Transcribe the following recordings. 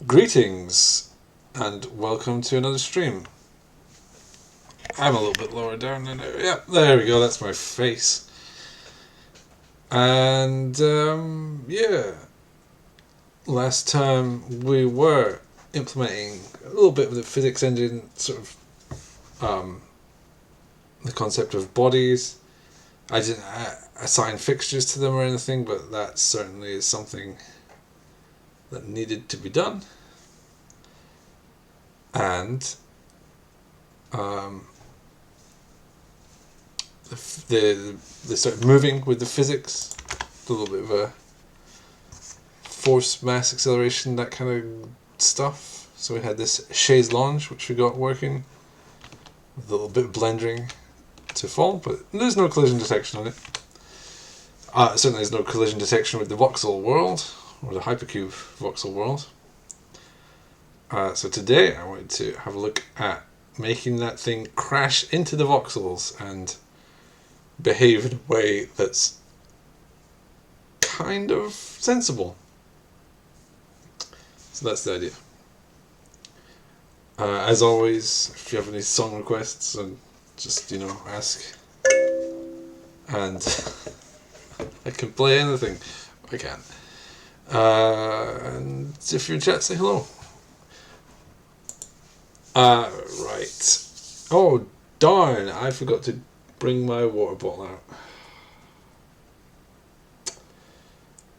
Greetings and welcome to another stream. I'm a little bit lower down than there. Yep, there we go, that's my face. And yeah, last time we were implementing a little bit of the physics engine, sort of the concept of bodies. I didn't assign fixtures to them or anything, but that certainly is something that needed to be done. And they started moving with the physics, a little bit of a force, mass, acceleration, that kind of stuff. So we had this chaise lounge which we got working with a little bit of blendering to fall, but there's no collision detection on it. Certainly there's no collision detection with the voxel world, or the hypercube voxel world. So today I wanted to have a look at making that thing crash into the voxels and behave in a way that's kind of sensible. So that's the idea. As always, if you have any song requests, and just ask, and I can play anything I can. And if you're in chat, say hello. Right. Oh, darn, I forgot to bring my water bottle out.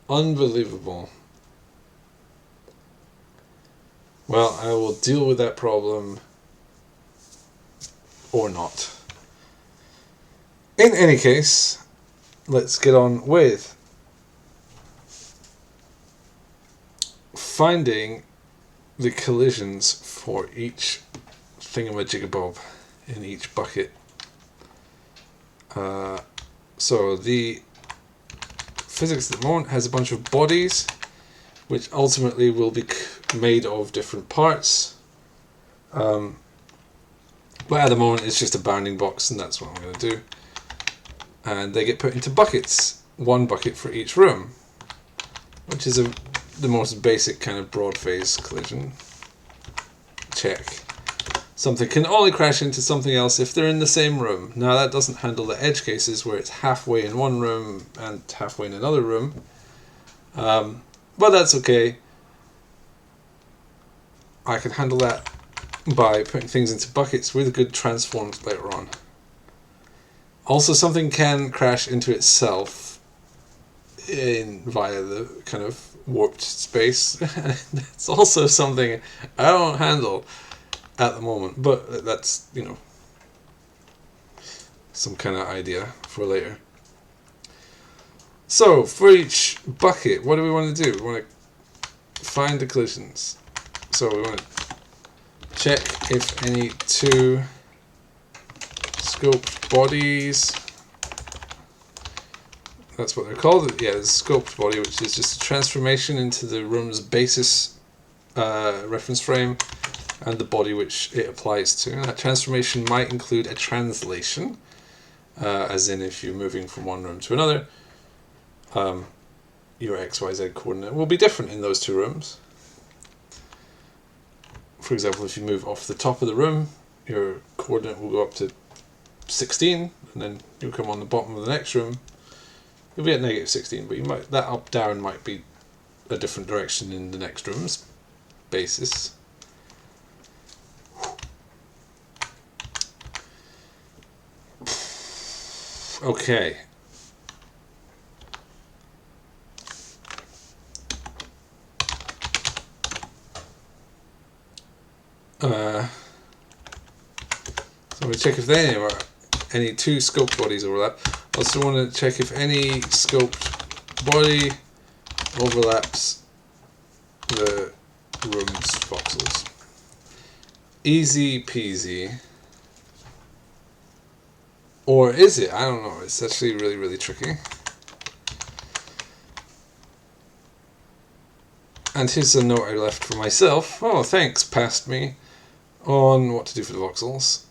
Unbelievable. Well, I will deal with that problem or not. In any case, let's get on with finding the collisions for each thingamajigabob in each bucket. So the physics at the moment has a bunch of bodies which ultimately will be made of different parts, but at the moment it's just a bounding box, and that's what I'm going to do. And they get put into buckets, one bucket for each room, which is the most basic kind of broad phase collision check. Something can only crash into something else if they're in the same room. Now that doesn't handle the edge cases where it's halfway in one room and halfway in another room, but that's okay. I can handle that by putting things into buckets with good transforms later on. Also, something can crash into itself via the kind of warped space. It's also something I don't handle at the moment, but that's, some kind of idea for later. So, for each bucket, what do we want to do? We want to find the collisions. So we want to check if any two scoped bodies, that's what they're called, yeah, the scoped body, which is just a transformation into the room's basis reference frame and the body which it applies to. And that transformation might include a translation, as in if you're moving from one room to another, your XYZ coordinate will be different in those two rooms. For example, if you move off the top of the room, your coordinate will go up to 16, and then you'll come on the bottom of the next room, you'll be at negative 16, but that up down might be a different direction in the next room's basis. Okay. So we check if any two scoped bodies overlap. Also want to check if any scoped body overlaps the room's voxels. Easy peasy. Or is it? I don't know. It's actually really, really tricky. And here's a note I left for myself. Oh, thanks, past me. On what to do for the voxels.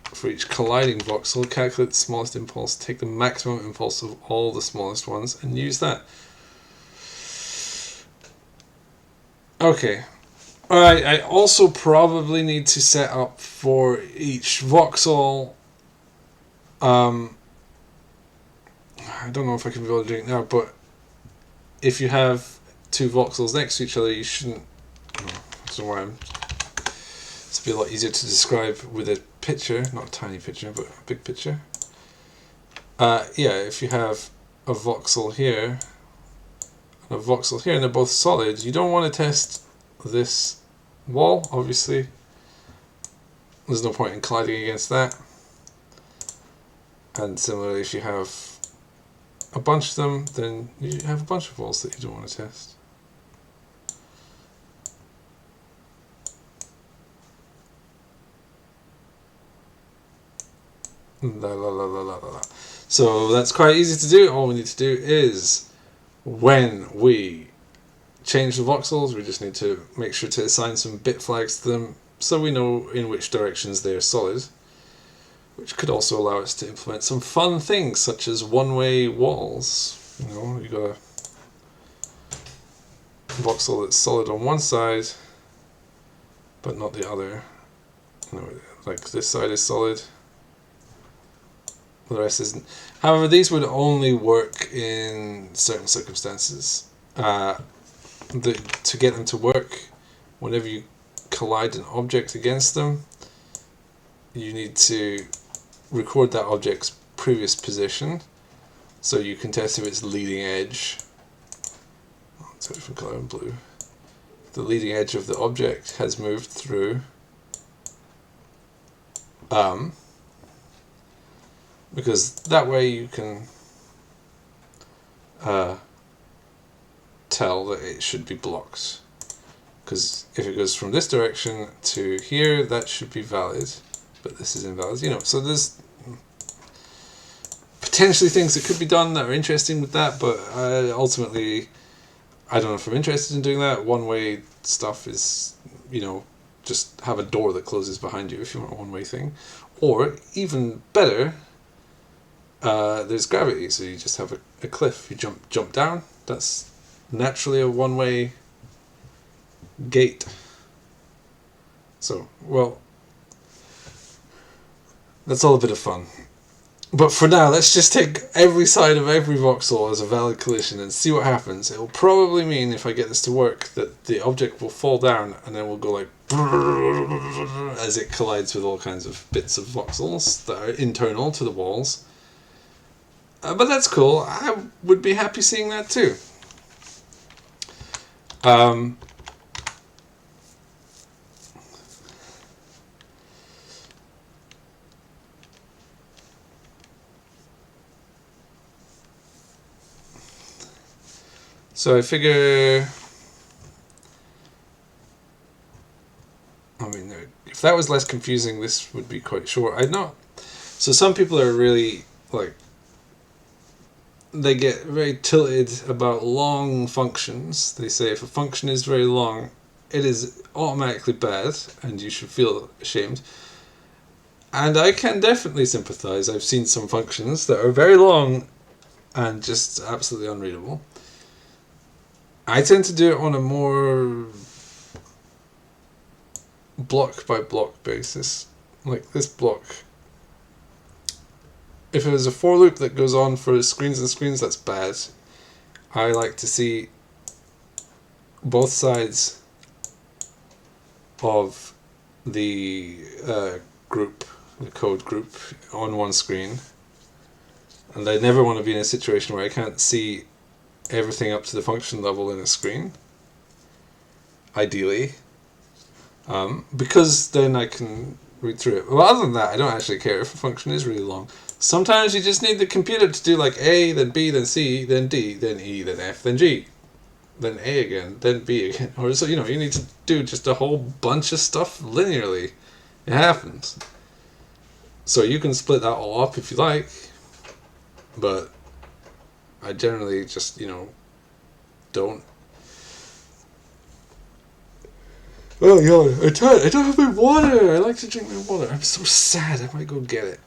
For each colliding voxel, calculate the smallest impulse, take the maximum impulse of all the smallest ones, and use that. Okay, Alright, I also probably need to set up for each voxel. I don't know if I can be able to do it now, but if you have two voxels next to each other, you shouldn't. I don't know why it's be a lot easier to describe with a picture, not a tiny picture, but a big picture. Yeah, if you have a voxel here and a voxel here, and they're both solid, you don't want to test this wall, obviously. There's no point in colliding against that. And similarly, if you have a bunch of them, then you have a bunch of walls that you don't want to test. La, la, la, la, la, la. So that's quite easy to do. All we need to do is, when we change the voxels, we just need to make sure to assign some bit flags to them so we know in which directions they are solid, which could also allow us to implement some fun things such as one-way walls. You know, you got a voxel that's solid on one side but not the other. You know, like this side is solid, the rest isn't. However, these would only work in certain circumstances. To get them to work, whenever you collide an object against them, you need to record that object's previous position, so you can test if its leading edge, it's a different colour, blue, the leading edge of the object has moved through because that way you can tell that it should be blocked, because if it goes from this direction to here, that should be valid, but this is invalid, you know. So there's potentially things that could be done that are interesting with that, but ultimately I don't know if I'm interested in doing that. One-way stuff is, you know, just have a door that closes behind you if you want a one-way thing. Or even better, there's gravity, so you just have a cliff, you jump down, that's naturally a one-way gate. So, well, that's all a bit of fun. But for now, let's just take every side of every voxel as a valid collision and see what happens. It will probably mean, if I get this to work, that the object will fall down and then will go like as it collides with all kinds of bits of voxels that are internal to the walls. But that's cool. I would be happy seeing that too. So I figure, I mean, if that was less confusing, this would be quite short. I know. So some people are really, like, they get very tilted about long functions. They say if a function is very long, it is automatically bad and you should feel ashamed. And I can definitely sympathize. I've seen some functions that are very long and just absolutely unreadable. I tend to do it on a more block by block basis. Like this block. If it was a for loop that goes on for screens and screens, that's bad. I like to see both sides of the group, the code group, on one screen. And I never want to be in a situation where I can't see everything up to the function level in a screen, ideally, because then I can read through it. Well, other than that, I don't actually care if a function is really long. Sometimes you just need the computer to do like A, then B, then C, then D, then E, then F, then G, then A again, then B again. Or so, you know, you need to do just a whole bunch of stuff linearly. It happens. So you can split that all up if you like, but I generally just, you know, don't. Oh yeah, I don't have my water. I like to drink my water. I'm so sad. I might go get it.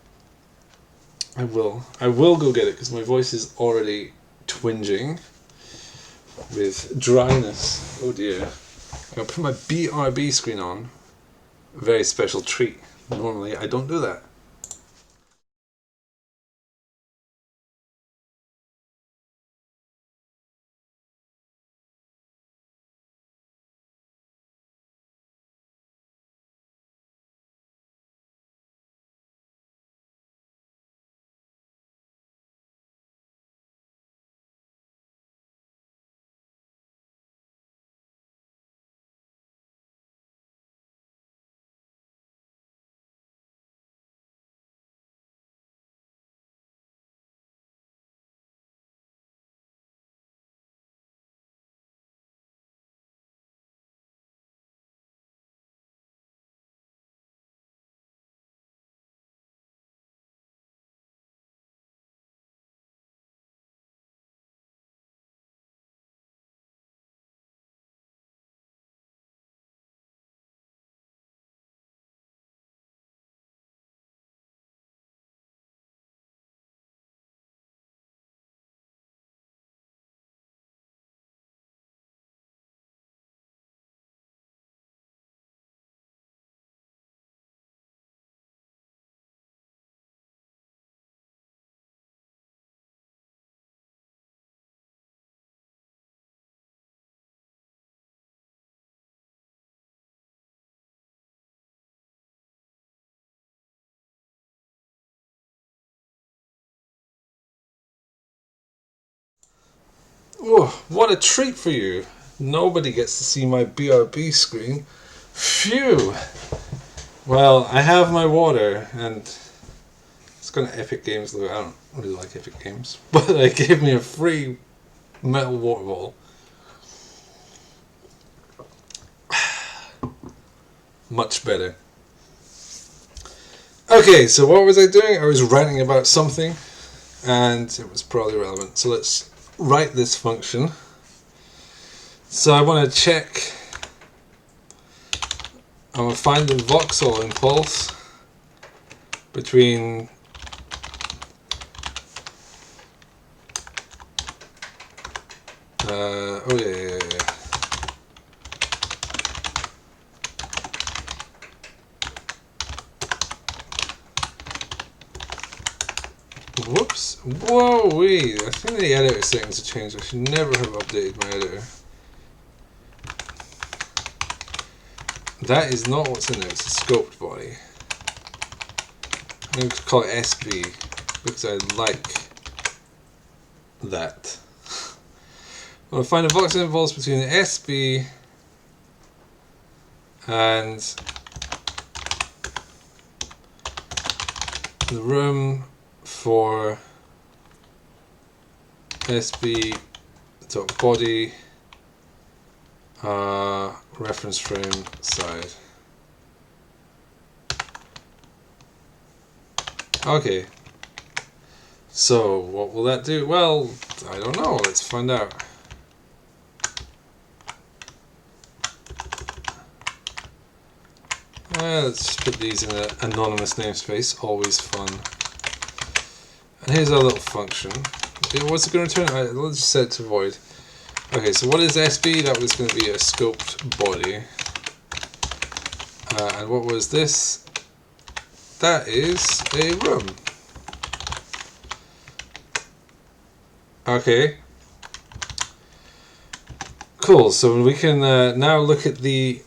I will go get it because my voice is already twinging with dryness. Oh dear. I'm going to put my BRB screen on. Very special treat. Normally I don't do that. Oh, what a treat for you. Nobody gets to see my BRB screen. Phew. Well, I have my water, and it's got an Epic Games logo. I don't really like Epic Games, but they gave me a free metal water bottle. Much better. Okay, so what was I doing? I was ranting about something, and it was probably relevant. So let's write this function. So I want to check. I'm going to find the voxel impulse between oh yeah. Whoops. Whoa, wait. I think the editor settings have changed. I should never have updated my editor. That is not what's in there. It's a scoped body. I'm going to call it SB because I like that. I'm going to find a voxel impulse between the SB and the room for SB dot body reference frame side. Okay, so what will that do? Well, I don't know. Let's find out. Let's just put these in an anonymous namespace. Always fun. And here's our little function. What's it going to return? Let's just set it to void. Okay, so what is SB? That was going to be a scoped body. And what was this? That is a room. Okay. Cool, so we can now look at the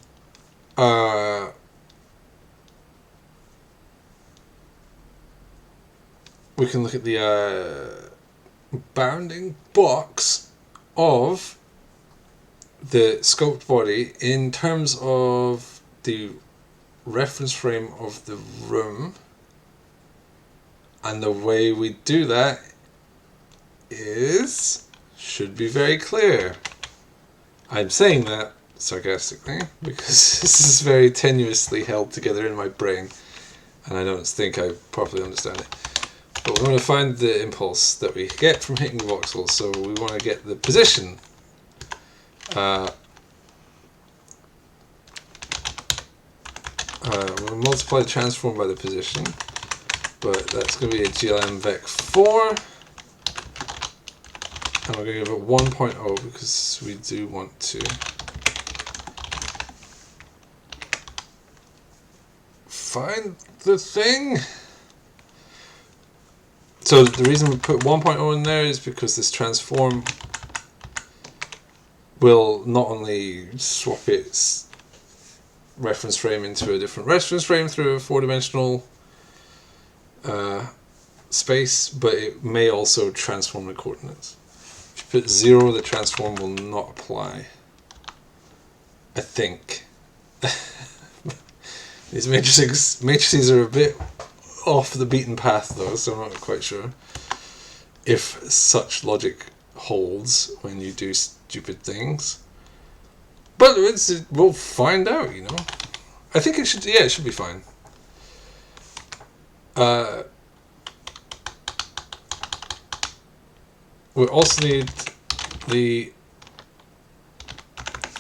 bounding box of the scoped body in terms of the reference frame of the room, and the way we do that should be very clear. I'm saying that sarcastically because this is very tenuously held together in my brain and I don't think I properly understand it. But we want to find the impulse that we get from hitting the voxel, so we want to get the position. We'll multiply the transform by the position, but that's going to be a GLM vec4, and we're going to give it 1.0 because we do want to find the thing. So the reason we put 1.0 in there is because this transform will not only swap its reference frame into a different reference frame through a 4-dimensional space, but it may also transform the coordinates. If you put 0, the transform will not apply. I think. These matrices are a bit off the beaten path though, so I'm not quite sure if such logic holds when you do stupid things. But we'll find out, you know. I think it should, yeah, it should be fine. We also need the...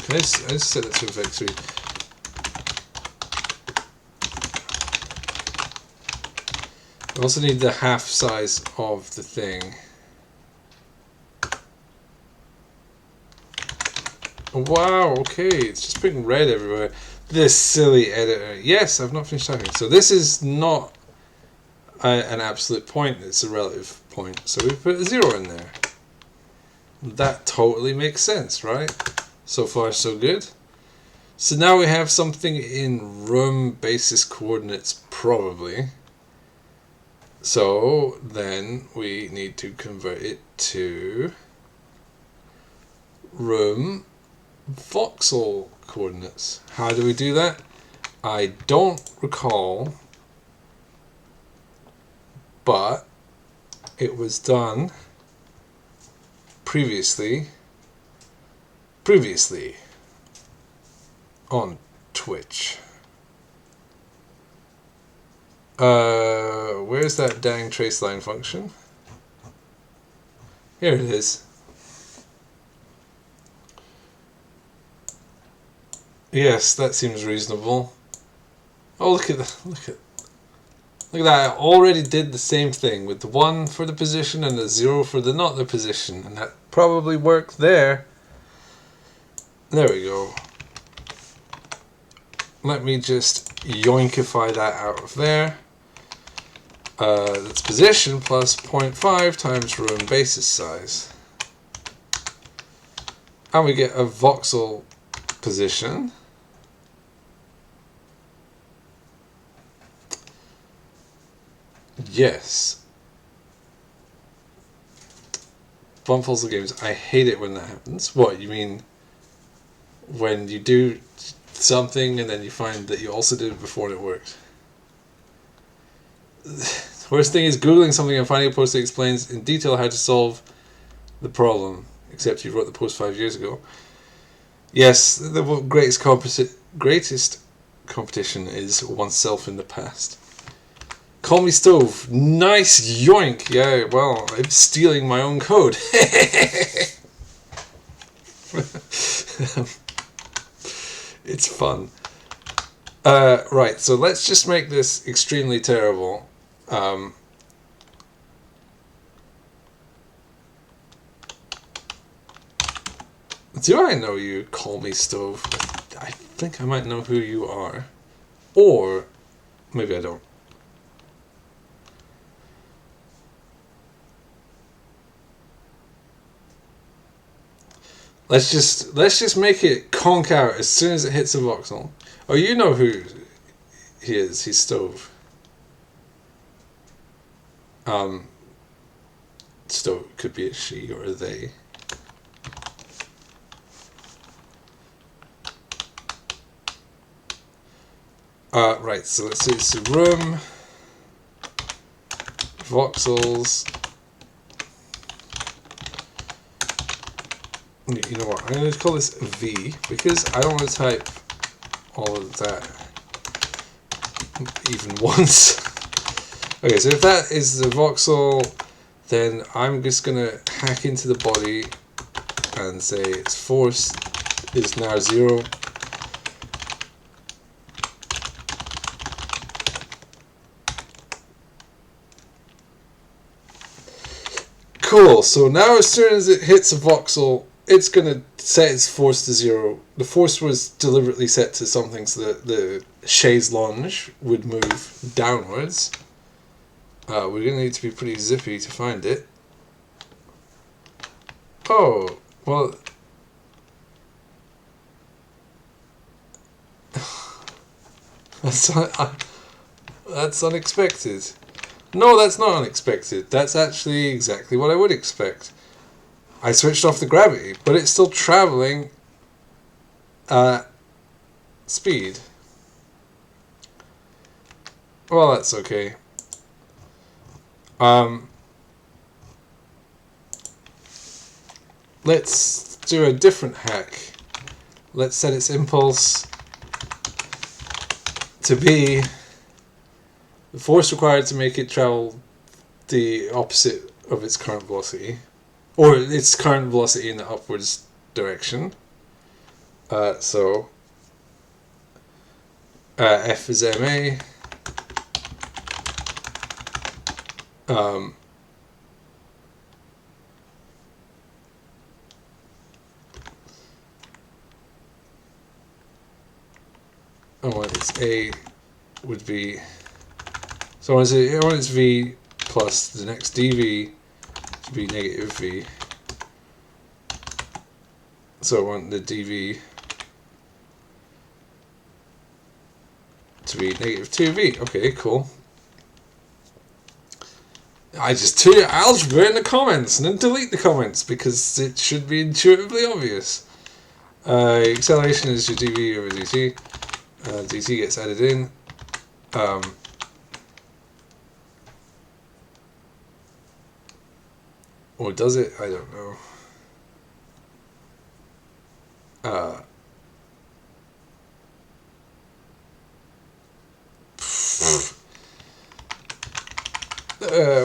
I just set it to vector. We also need the half size of the thing. Wow, okay, it's just putting red everywhere. This silly editor. Yes, I've not finished typing. So this is not an absolute point, it's a relative point. So we put a 0 in there. That totally makes sense, right? So far so good. So now we have something in room basis coordinates, probably. So then we need to convert it to room voxel coordinates. How do we do that? I don't recall, but it was done previously on Twitch. Where's that dang traceline function? Here it is. Yes, that seems reasonable. Oh, look at that! Look at that! I already did the same thing with the 1 for the position and the 0 for the not the position, and that probably worked there. There we go. Let me just yoinkify that out of there. That's position plus 0.5 times room basis size. And we get a voxel position. Yes. Bumfuzzle games, I hate it when that happens. What, you mean when you do something and then you find that you also did it before and it worked? The worst thing is Googling something and finding a post that explains in detail how to solve the problem, except you wrote the post 5 years ago. Yes, the greatest competition is oneself in the past. Call me Stove. Nice yoink. Yeah, well, I'm stealing my own code. It's fun. Right, so let's just make this extremely terrible. Do I know you? Call me Stove. I think I might know who you are. Or maybe I don't. Let's just make it conk out as soon as it hits a voxel. Oh, you know who he is. He's Stove. Stove could be a she or a they. Right, so let's see, it's room, voxels. You know what, I'm going to call this V, because I don't want to type all of that even once. Okay, so if that is the voxel, then I'm just going to hack into the body and say its force is now 0. Cool, so now as soon as it hits a voxel, it's going to set its force to 0. The force was deliberately set to something so that the chaise longue would move downwards. We're going to need to be pretty zippy to find it. Oh, well... That's unexpected. No, that's not unexpected. That's actually exactly what I would expect. I switched off the gravity, but it's still traveling at speed. Well, that's okay. Let's do a different hack. Let's set its impulse to be the force required to make it travel the opposite of its current velocity, or its current velocity in the upwards direction. So F is ma. And when it's A would be, so when it's V plus the next dV should be negative V. So I want the dV to be negative 2V. Okay, cool. I just do algebra in the comments and then delete the comments because it should be intuitively obvious. Acceleration is your dV over dt. dt gets added in. Or does it? I don't know.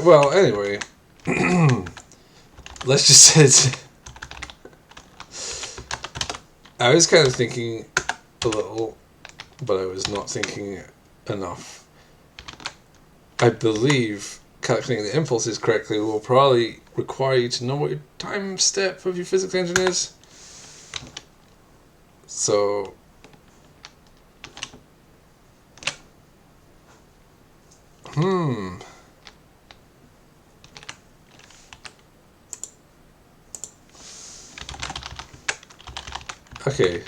Well, anyway, let's just say I was kind of thinking a little, but I was not thinking enough. I believe calculating the impulses correctly will probably require you to know what your time step of your physics engine is. So okay.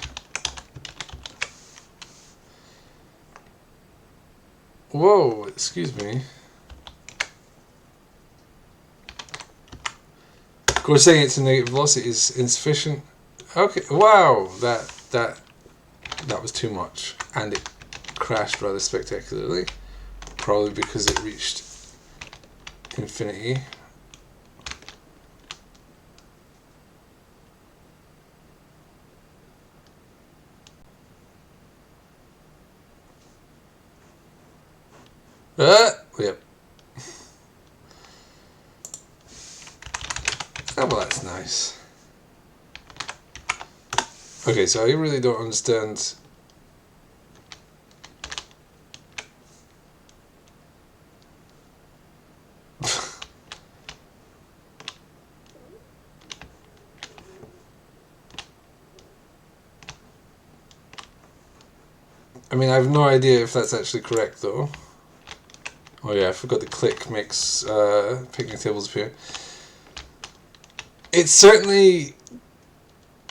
Whoa, excuse me. Of course, saying it's a negative velocity is insufficient. Okay, wow, that was too much, and it crashed rather spectacularly. Probably because it reached infinity. Yep. Oh, well, that's nice. Okay, so I really don't understand. I mean, I have no idea if that's actually correct, though. Oh yeah, I forgot the click makes picnic tables appear. It's certainly...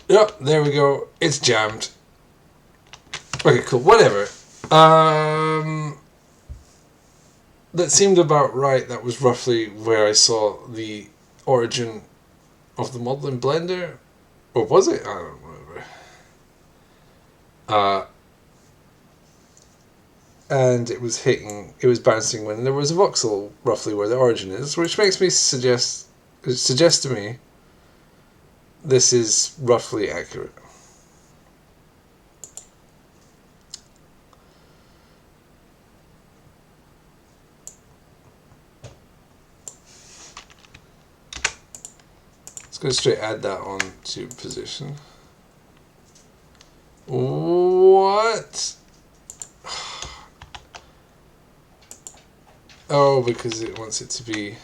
Yep, there we go. It's jammed. Okay, cool. Whatever. That seemed about right. That was roughly where I saw the origin of the model in Blender. Or was it? I don't remember. And it was bouncing when there was a voxel roughly where the origin is, which makes me suggests to me this is roughly accurate. Let's go straight add that on to position. What? Oh, because it wants it to be...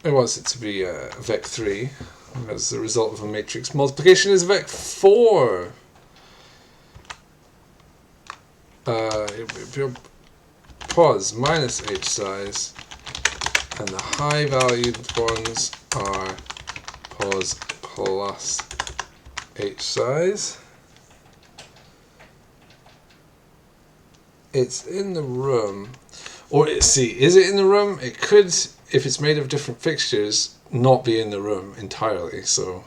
I want it to be vec3 as the result of a matrix multiplication is vec4. Pos minus h size, and the high valued ones are pos plus h size. It's in the room. Or, see, is it in the room? It could, if it's made of different fixtures, not be in the room entirely, so...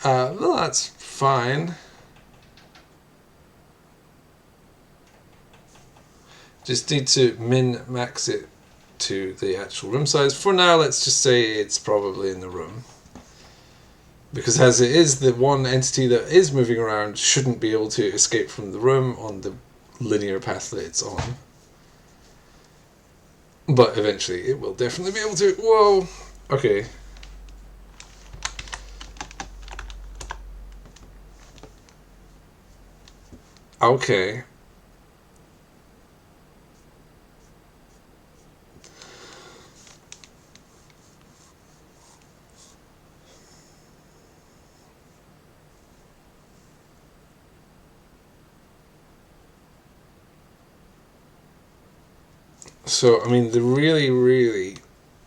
well, that's fine. Just need to min-max it to the actual room size. For now, let's just say it's probably in the room. Because as it is, the one entity that is moving around shouldn't be able to escape from the room on the linear path that it's on. But eventually it will definitely be able to. Whoa! Okay. Okay. So, I mean, the really, really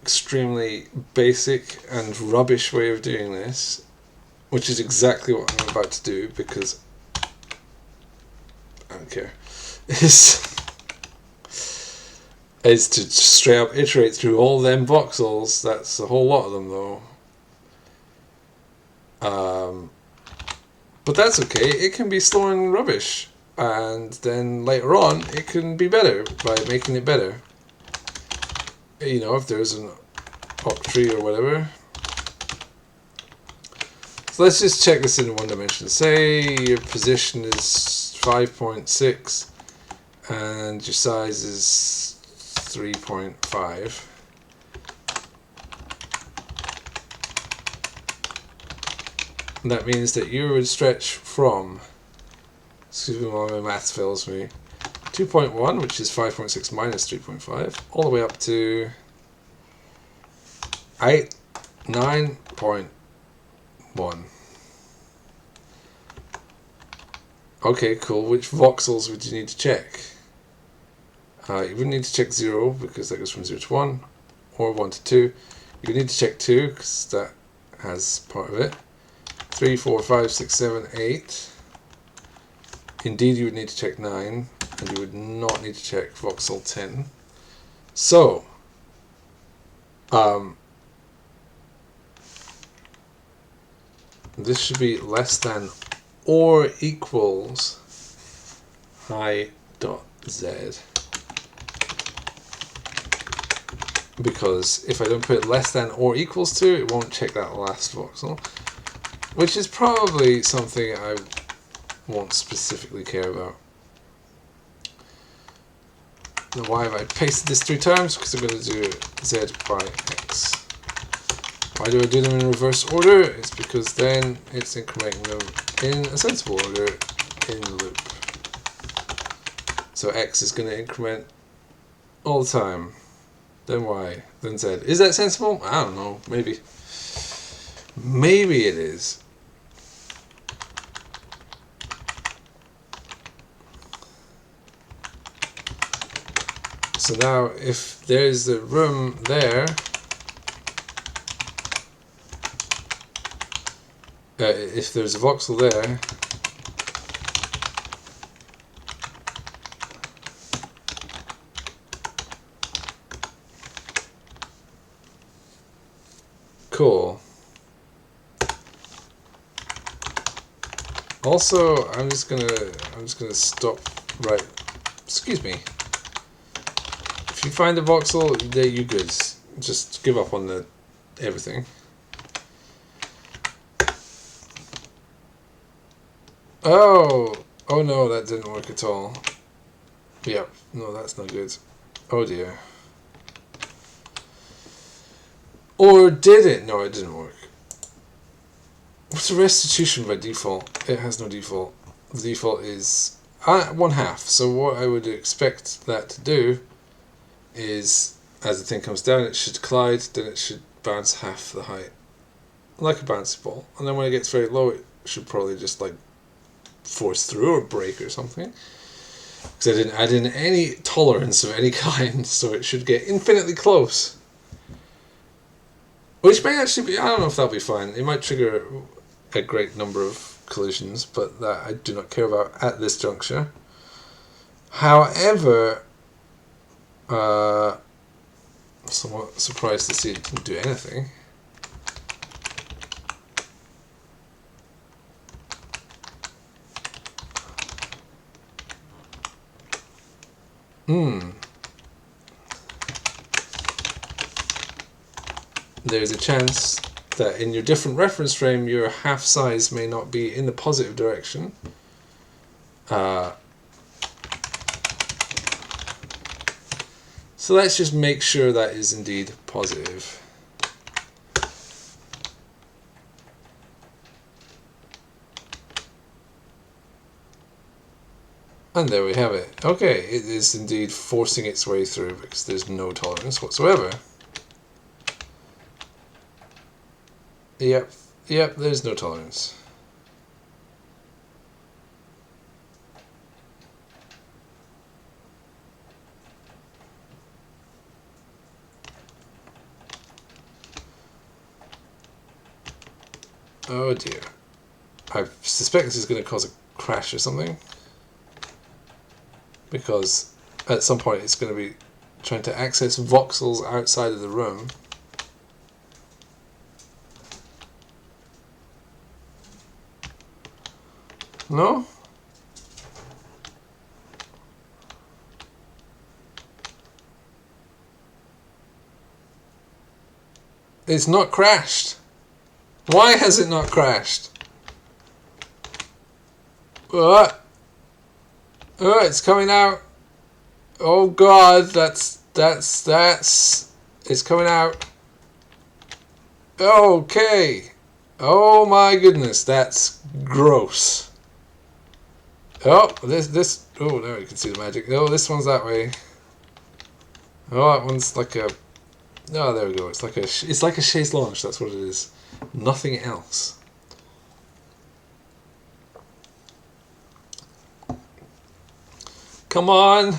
extremely basic and rubbish way of doing this, which is exactly what I'm about to do because I don't care, is to straight up iterate through all them voxels. That's a whole lot of them, though. But that's okay. It can be slow and rubbish, and then later on it can be better by making it better. You know, if there's an op tree or whatever. So let's just check this in one dimension. Say your position is 5.6 and your size is 3.5. And that means that you would stretch from, excuse me while my maths fails me, 2.1, which is 5.6 minus 3.5, all the way up to 9.1. Okay, cool. Which voxels would you need to check? You wouldn't need to check 0 because that goes from 0 to 1, or 1 to 2. You would need to check 2 because that has part of it. 3, 4, 5, 6, 7, 8. Indeed, you would need to check 9, and you would not need to check voxel 10. So, this should be less than or equals high.z. Because if I don't put less than or equals to, it won't check that last voxel. Which is probably something I won't specifically care about. Now why have I pasted this 3 times? Because I'm going to do z by x. Why do I do them in reverse order? It's because then it's incrementing them in a sensible order in the loop. So x is going to increment all the time. Then y, then z. Is that sensible? I don't know. Maybe. Maybe it is. So now, if there's the room there, if there's a voxel there, cool. Also, I'm just gonna stop right. Excuse me. If you find a voxel, there you good. Just give up on the everything. Oh no, that didn't work at all. Yep, no, that's not good. Oh dear. Or did it? No, it didn't work. What's a restitution by default? It has no default. The default is 1/2. So what I would expect that to do is as the thing comes down, it should collide, then it should bounce half the height, like a bouncy ball. And then when it gets very low, it should probably just like force through or break or something. Because I didn't add in any tolerance of any kind, so it should get infinitely close. Which may actually be, I don't know if that'll be fine. It might trigger a great number of collisions, but that I do not care about at this juncture. However, somewhat surprised to see it didn't do anything. There's a chance that in your different reference frame your half size may not be in the positive direction. So let's just make sure that is indeed positive. And there we have it. Okay, it is indeed forcing its way through because there's no tolerance whatsoever. Yep, there's no tolerance. Oh dear. I suspect this is going to cause a crash or something. Because at some point it's going to be trying to access voxels outside of the room. No? It's not crashed. Why has it not crashed? What? Oh, it's coming out. Oh god, that's it's coming out. Okay. Oh my goodness, that's gross. Oh, this oh, now you can see the magic. Oh, this one's that way. Oh, that one's like a, oh, there we go. It's like a chaise lounge, that's what it is. Nothing else. Come on.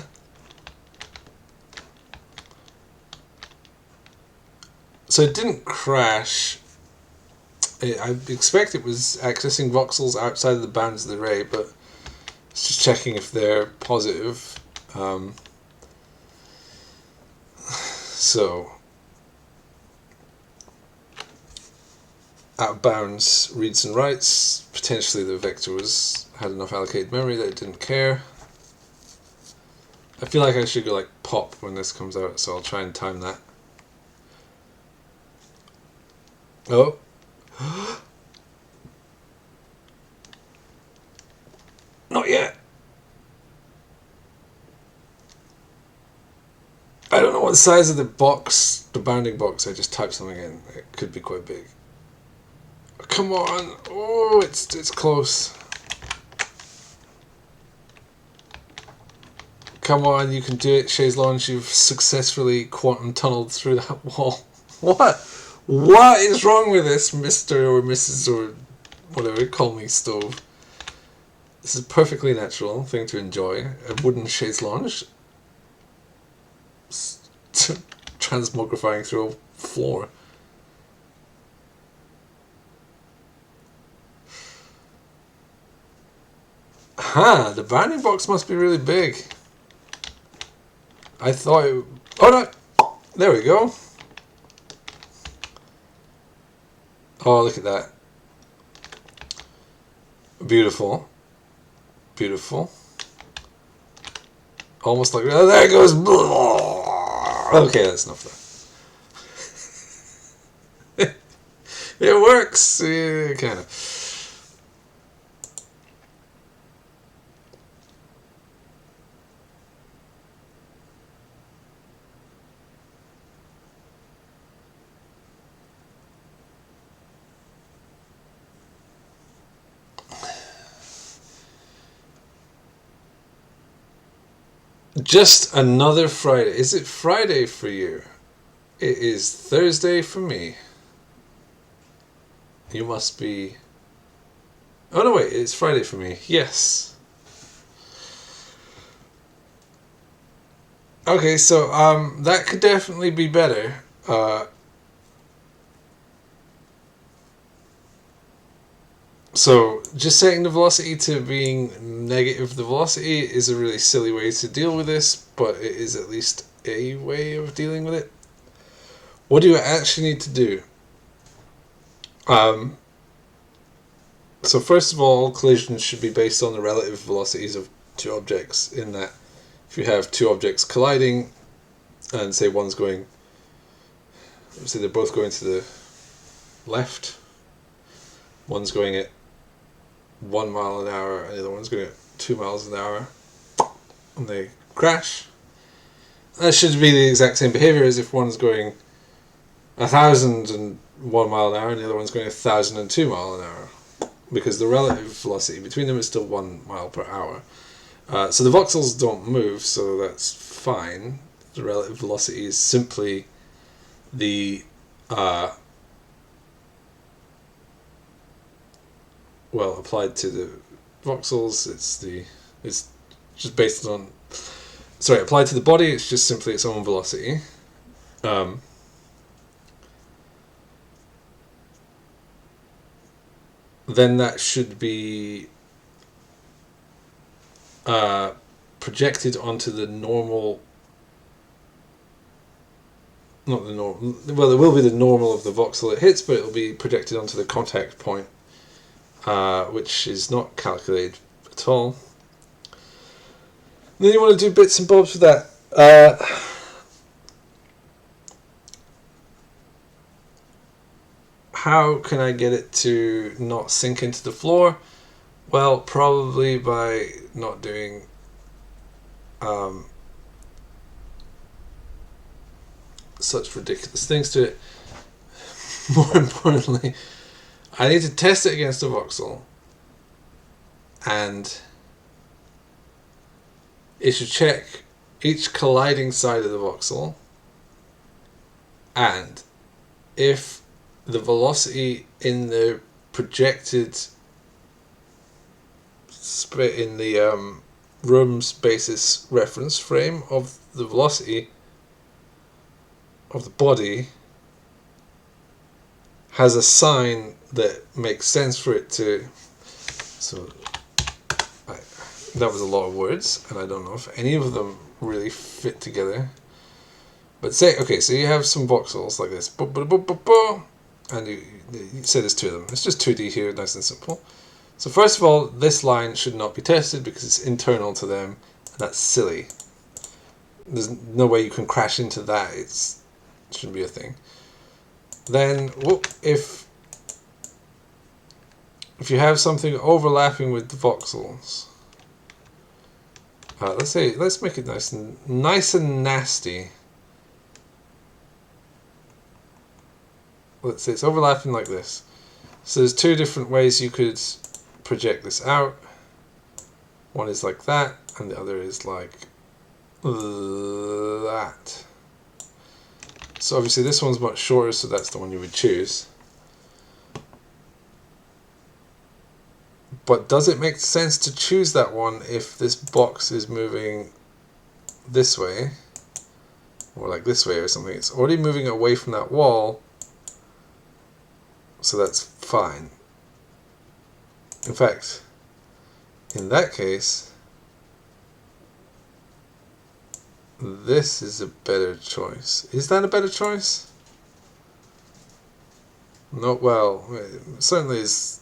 So it didn't crash. I expect it was accessing voxels outside of the bounds of the array, but it's just checking if they're positive. So out of bounds reads and writes. Potentially the vector had enough allocated memory that it didn't care. I feel like I should go like pop when this comes out, so I'll try and time that. Oh. Not yet. I don't know what the size of the box, the bounding box. I just typed something in. It could be quite big. Come on. Oh, it's close. Come on, you can do it, Chaise Lounge. You've successfully quantum tunneled through that wall. What? What is wrong with this, Mr. or Mrs. or whatever, call me stove? This is a perfectly natural thing to enjoy. A wooden Chaise Lounge transmogrifying through a floor. Huh, the bounding box must be really big. I thought it... Oh no! There we go. Oh, look at that. Beautiful. Beautiful. Almost like... Oh, there it goes! Okay, that's enough of that. It works! Yeah, kind of. Just another Friday. Is it Friday for you? It is Thursday for me. You must be... Oh no, wait, it's Friday for me. Yes. Okay, so that could definitely be better. So just setting the velocity to being negative the velocity is a really silly way to deal with this, but it is at least a way of dealing with it. What do you actually need to do? So first of all, collisions should be based on the relative velocities of two objects, in that if you have two objects colliding and say one's going, say they're both going to the left, one's going at 1 mile an hour and the other one's going at 2 miles an hour, and they crash, that should be the exact same behavior as if one's going 1,001 mile an hour and the other one's going 1,002 mile an hour, because the relative velocity between them is still 1 mile per hour. So the voxels don't move, so that's fine. The relative velocity is simply the applied to the voxels. It's just based on, applied to the body. It's just simply its own velocity. Then that should be projected onto the normal. Not the normal. Well, it will be the normal of the voxel it hits, but it will be projected onto the contact point, which is not calculated at all. And then you want to do bits and bobs with that. How can I get it to not sink into the floor? Well, probably by not doing such ridiculous things to it. More importantly, I need to test it against a voxel, and it should check each colliding side of the voxel, and if the velocity in the projected in the room's basis reference frame of the velocity of the body has a sign that makes sense for it to. So that was a lot of words, and I don't know if any of them really fit together. But say, okay, so you have some voxels like this, and you say there's two of them. It's just 2D here, nice and simple. So first of all, this line should not be tested because it's internal to them, and that's silly. There's no way you can crash into that. It shouldn't be a thing. Then, if you have something overlapping with the voxels, let's make it nice and nasty. Let's say it's overlapping like this. So there's two different ways you could project this out. One is like that, and the other is like that. So obviously this one's much shorter, so that's the one you would choose. But does it make sense to choose that one if this box is moving this way, or like this way or something? It's already moving away from that wall, so that's fine. In fact, in that case, this is a better choice. Is that a better choice? No, well, it certainly is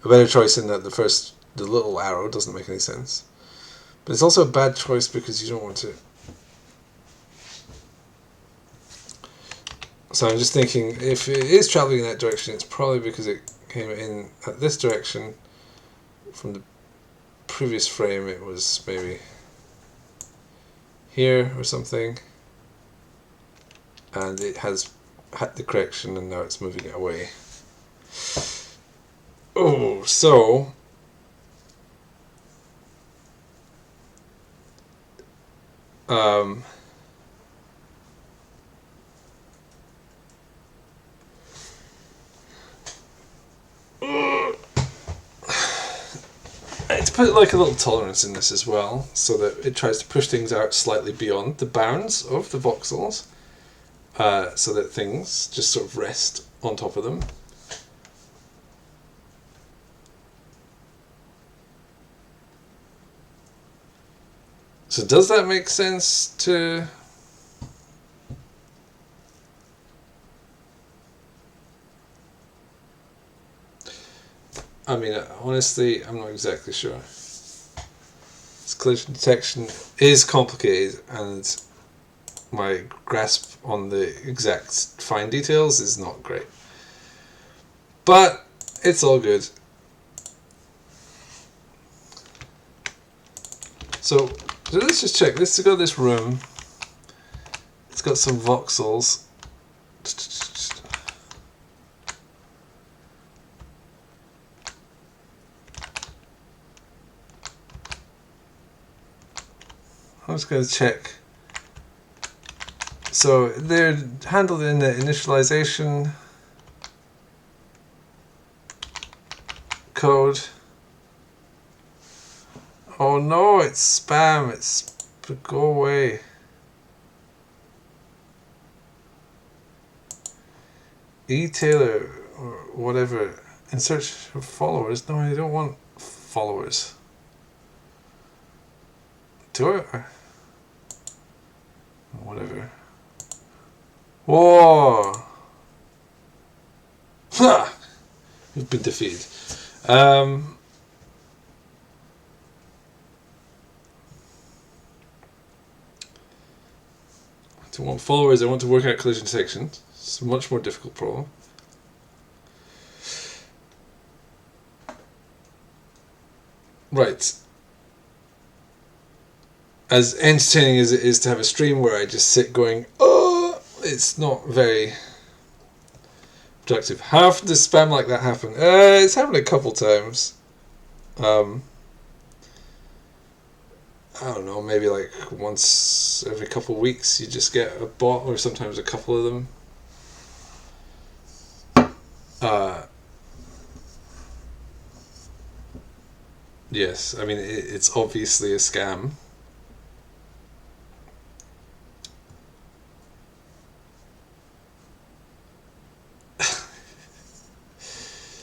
a better choice in that the little arrow doesn't make any sense. But it's also a bad choice because you don't want to. So I'm just thinking, if it is traveling in that direction, it's probably because it came in at this direction from the previous frame. It was maybe here or something, and it has had the correction, and now it's moving it away. Oh, so to put like a little tolerance in this as well, so that it tries to push things out slightly beyond the bounds of the voxels, so that things just sort of rest on top of them. So does that make sense to... I mean, honestly, I'm not exactly sure. This collision detection is complicated, and my grasp on the exact fine details is not great. But it's all good. So let's just check. Let's go to this room. It's got some voxels. I'm just going to check. So they're handled in the initialization code. Oh no, it's spam. It's go away. E-Tailor or whatever. In search of followers. No, I don't want followers. Do I? Whatever. Whoa! Ha! You've been defeated. I don't want followers, I want to work out collision detection. It's a much more difficult problem. Right. As entertaining as it is to have a stream where I just sit going, oh, it's not very productive. How often does spam like that happen? It's happened a couple times. I don't know, maybe like once every couple of weeks you just get a bot, or sometimes a couple of them. Yes, I mean, it's obviously a scam.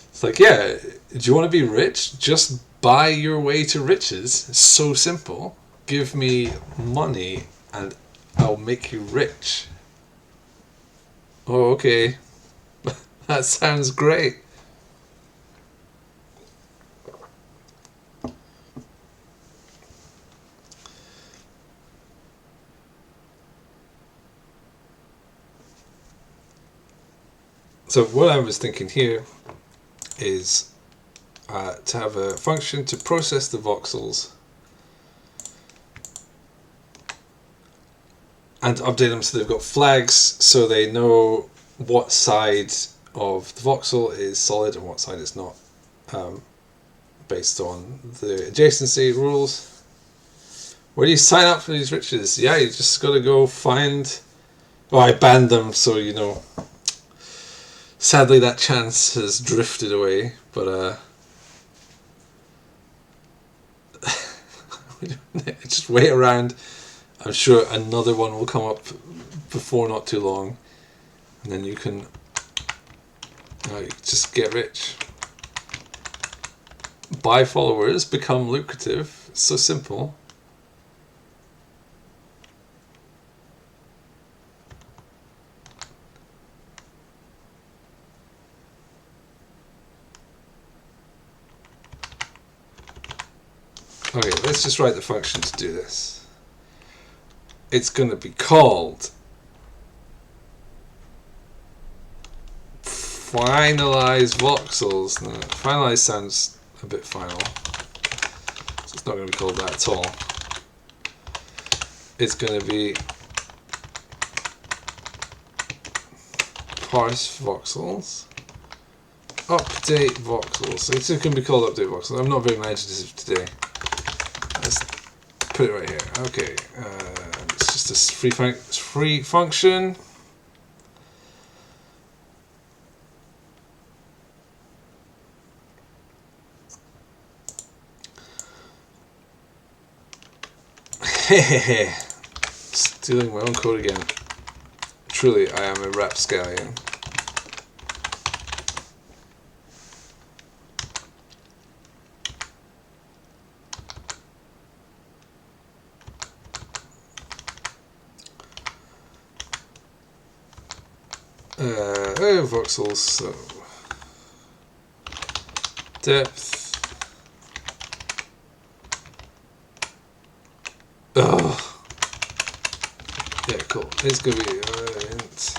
It's like, yeah, do you want to be rich? Just buy your way to riches. It's so simple. Give me money and I'll make you rich. Oh, okay. That sounds great. So what I was thinking here is to have a function to process the voxels and update them so they've got flags, so they know what side of the voxel is solid and what side is not, based on the adjacency rules. Where do you sign up for these riches? Yeah, you just got to go find... Oh, I banned them, so you know. Sadly, that chance has drifted away, but just wait around. I'm sure another one will come up before not too long, and then you can just get rich. Buy followers, become lucrative. It's so simple. Okay, let's just write the function to do this. It's going to be called finalize voxels. No, finalize sounds a bit final, so it's not going to be called that at all. It's going to be parse voxels, update voxels. So it's going to be called update voxels. I'm not very imaginative today. Let's put it right here. Okay, it's just a free function. Hehehe. Stealing my own code again. Truly, I am a rapscallion. Voxels, so depth. Ugh. Yeah, cool. It's gonna be int.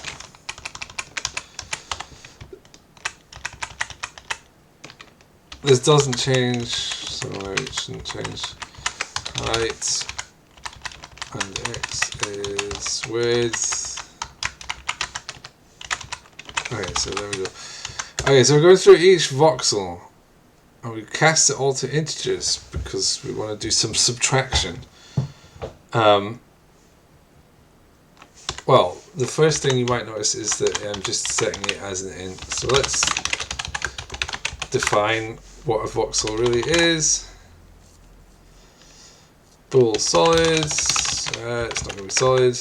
This doesn't change, so it shouldn't change. Height and x is width. Okay, so there we go. Okay, so we're going through each voxel and we cast it all to integers because we want to do some subtraction. Well, the first thing you might notice is that I'm just setting it as an int. So let's define what a voxel really is. Bool solid. It's not going to be solid.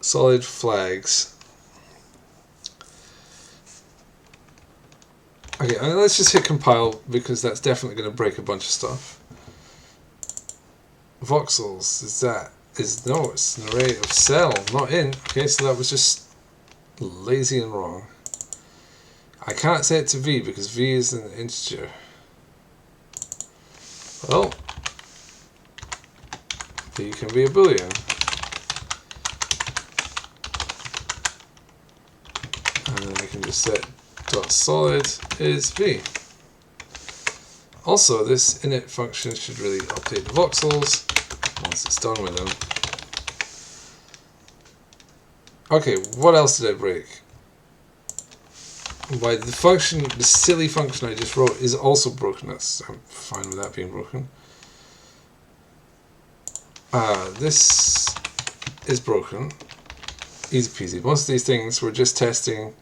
Solid flags. Okay, let's just hit compile because that's definitely going to break a bunch of stuff. Voxels, no, it's an array of cell, not int. Okay, so that was just lazy and wrong. I can't set it to v because v is an integer. Well, v can be a boolean. And then I can just set dot solid is v. Also, this init function should really update the voxels once it's done with them. Okay, what else did I break? Why the function, the silly function I just wrote is also broken. I'm fine with that being broken. This is broken. Easy peasy. Most of these things we're just testing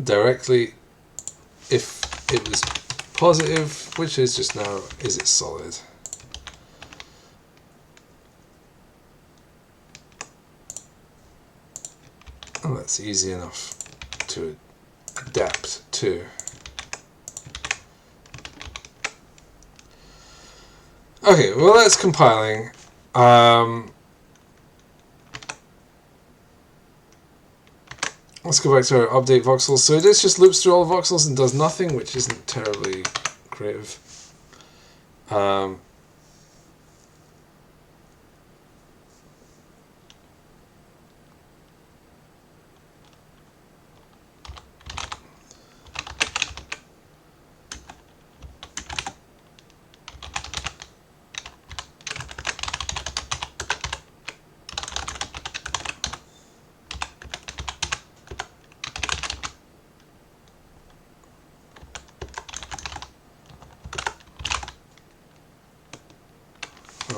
directly if it was positive, which is just now, is it solid? And that's easy enough to adapt to. Okay, well that's compiling. Let's go back to our update voxels. So this just loops through all the voxels and does nothing, which isn't terribly creative. Oh,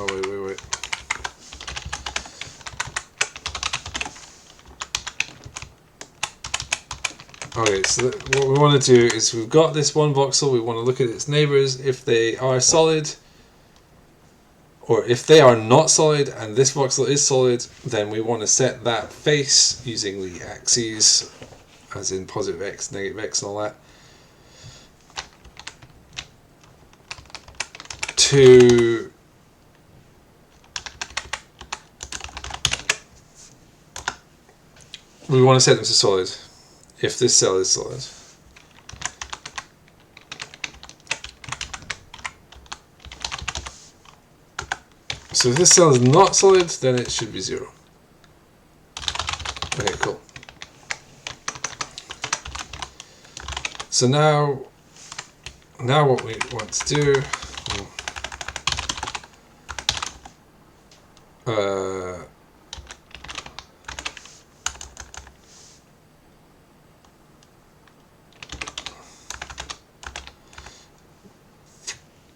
wait. Okay, so what we want to do is we've got this one voxel, we want to look at its neighbors. If they are solid, or if they are not solid and this voxel is solid, then we want to set that face using the axes, as in positive x, negative x and all that, to we want to set them to solid if this cell is solid. So if this cell is not solid, then it should be 0. Okay, cool. So now what we want to do,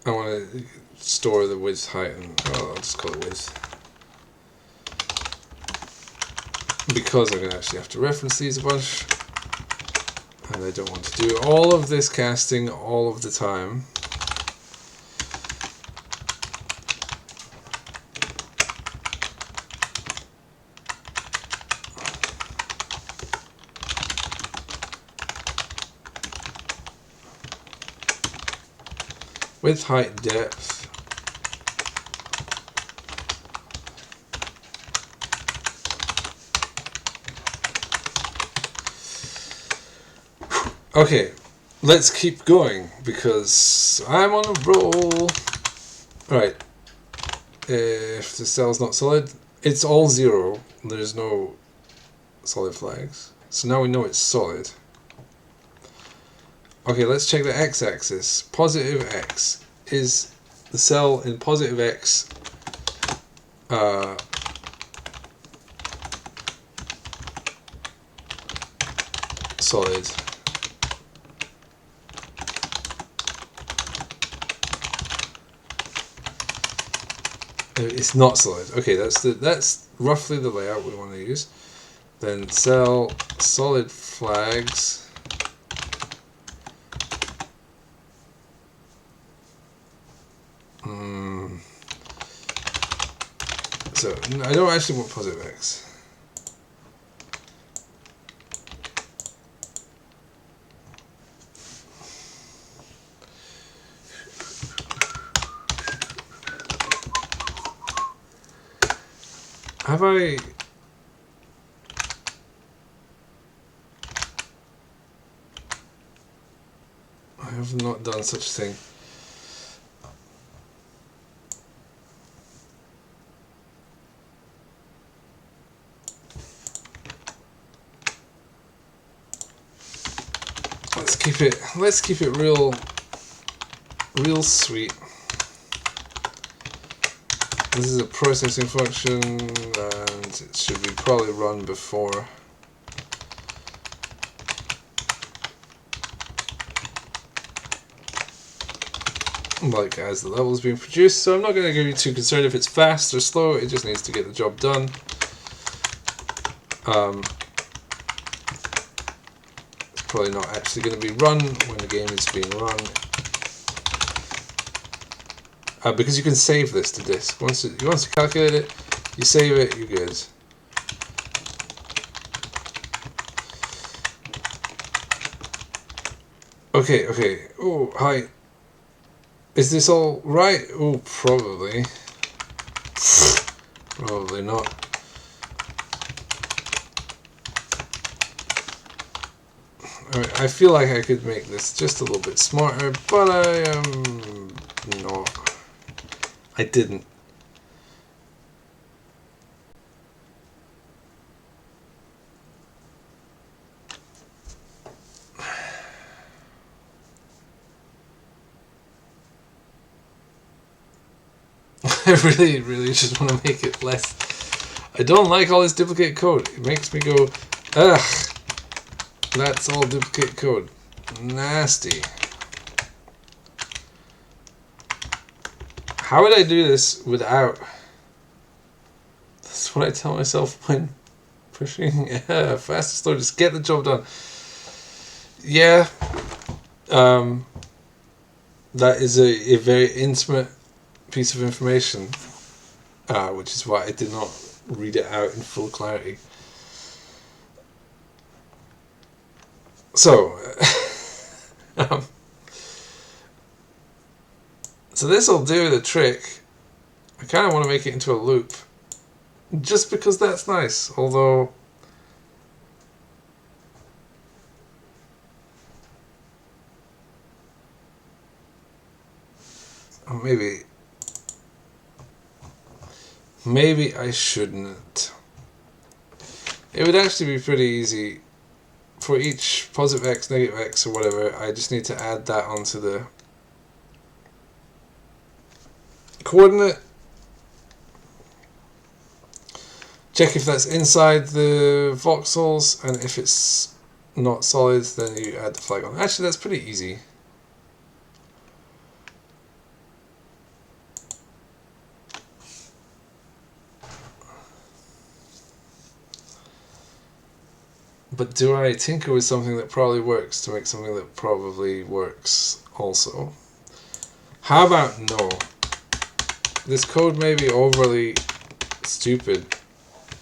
I want to store the width, height, and I'll just call it width. because I'm going to actually have to reference these a bunch, and I don't want to do all of this casting all of the time. Width, height, depth. Okay, let's keep going because I'm on a roll. Right, if the cell's not solid, it's all 0. There's no solid flags. So now we know it's solid. Okay, let's check the x-axis. Positive x. Is the cell in positive x solid? It's not solid. Okay, that's roughly the layout we want to use. Then cell solid flags. So I don't actually want positive x. Have I have not done such a thing. Let's keep it real sweet. This is a processing function and it should be probably run before. Like as the level is being produced, so I'm not going to get too concerned if it's fast or slow, it just needs to get the job done. It's probably not actually going to be run when the game is being run. Because you can save this to disk. Once you calculate it, you save it, you're good. Okay. Oh, hi. Is this all right? Oh, probably. Probably not. Alright, I feel like I could make this just a little bit smarter, but I am not. I didn't. I really just want to make it less. I don't like all this duplicate code. It makes me go, ugh, that's all duplicate code. Nasty. How would I do this without? That's what I tell myself when pushing fast and slow. Just get the job done. Yeah. That is a very intimate piece of information, which is why I did not read it out in full clarity. So, so this will do the trick. I kind of want to make it into a loop, just because that's nice, although maybe I shouldn't. It would actually be pretty easy. For each positive x, negative x, or whatever, I just need to add that onto the coordinate. Check if that's inside the voxels, and if it's not solid, then you add the flag on. Actually, that's pretty easy. But do I tinker with something that probably works to make something that probably works also? How about no? This code may be overly stupid,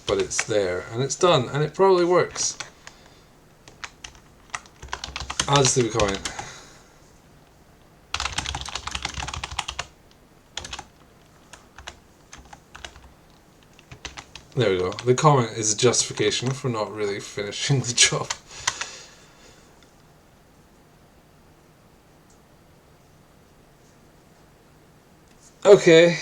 but it's there, and it's done, and it probably works. I'll just leave a comment. There we go. The comment is a justification for not really finishing the job. Okay.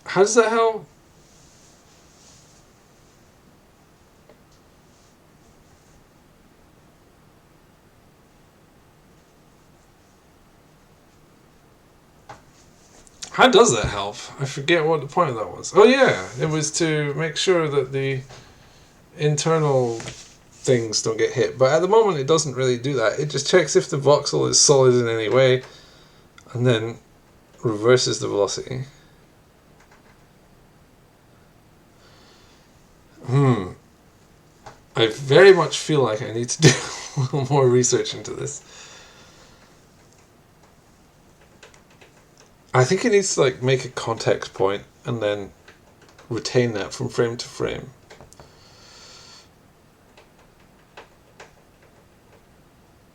How does that help? How does that help? I forget what the point of that was. Oh yeah, it was to make sure that the internal things don't get hit. But at the moment it doesn't really do that. It just checks if the voxel is solid in any way and then reverses the velocity. I very much feel like I need to do a little more research into this. I think it needs to like make a context point and then retain that from frame to frame.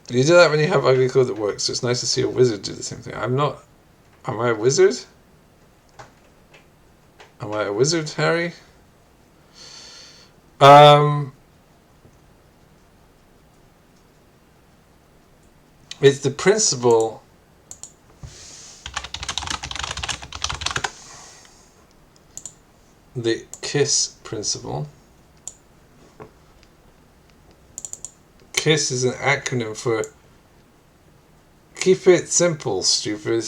You do that when you have ugly code that works, so it's nice to see a wizard do the same thing. Am I a wizard? Am I a wizard, Harry? It's the principle the KISS principle. KISS is an acronym for keep it simple, stupid.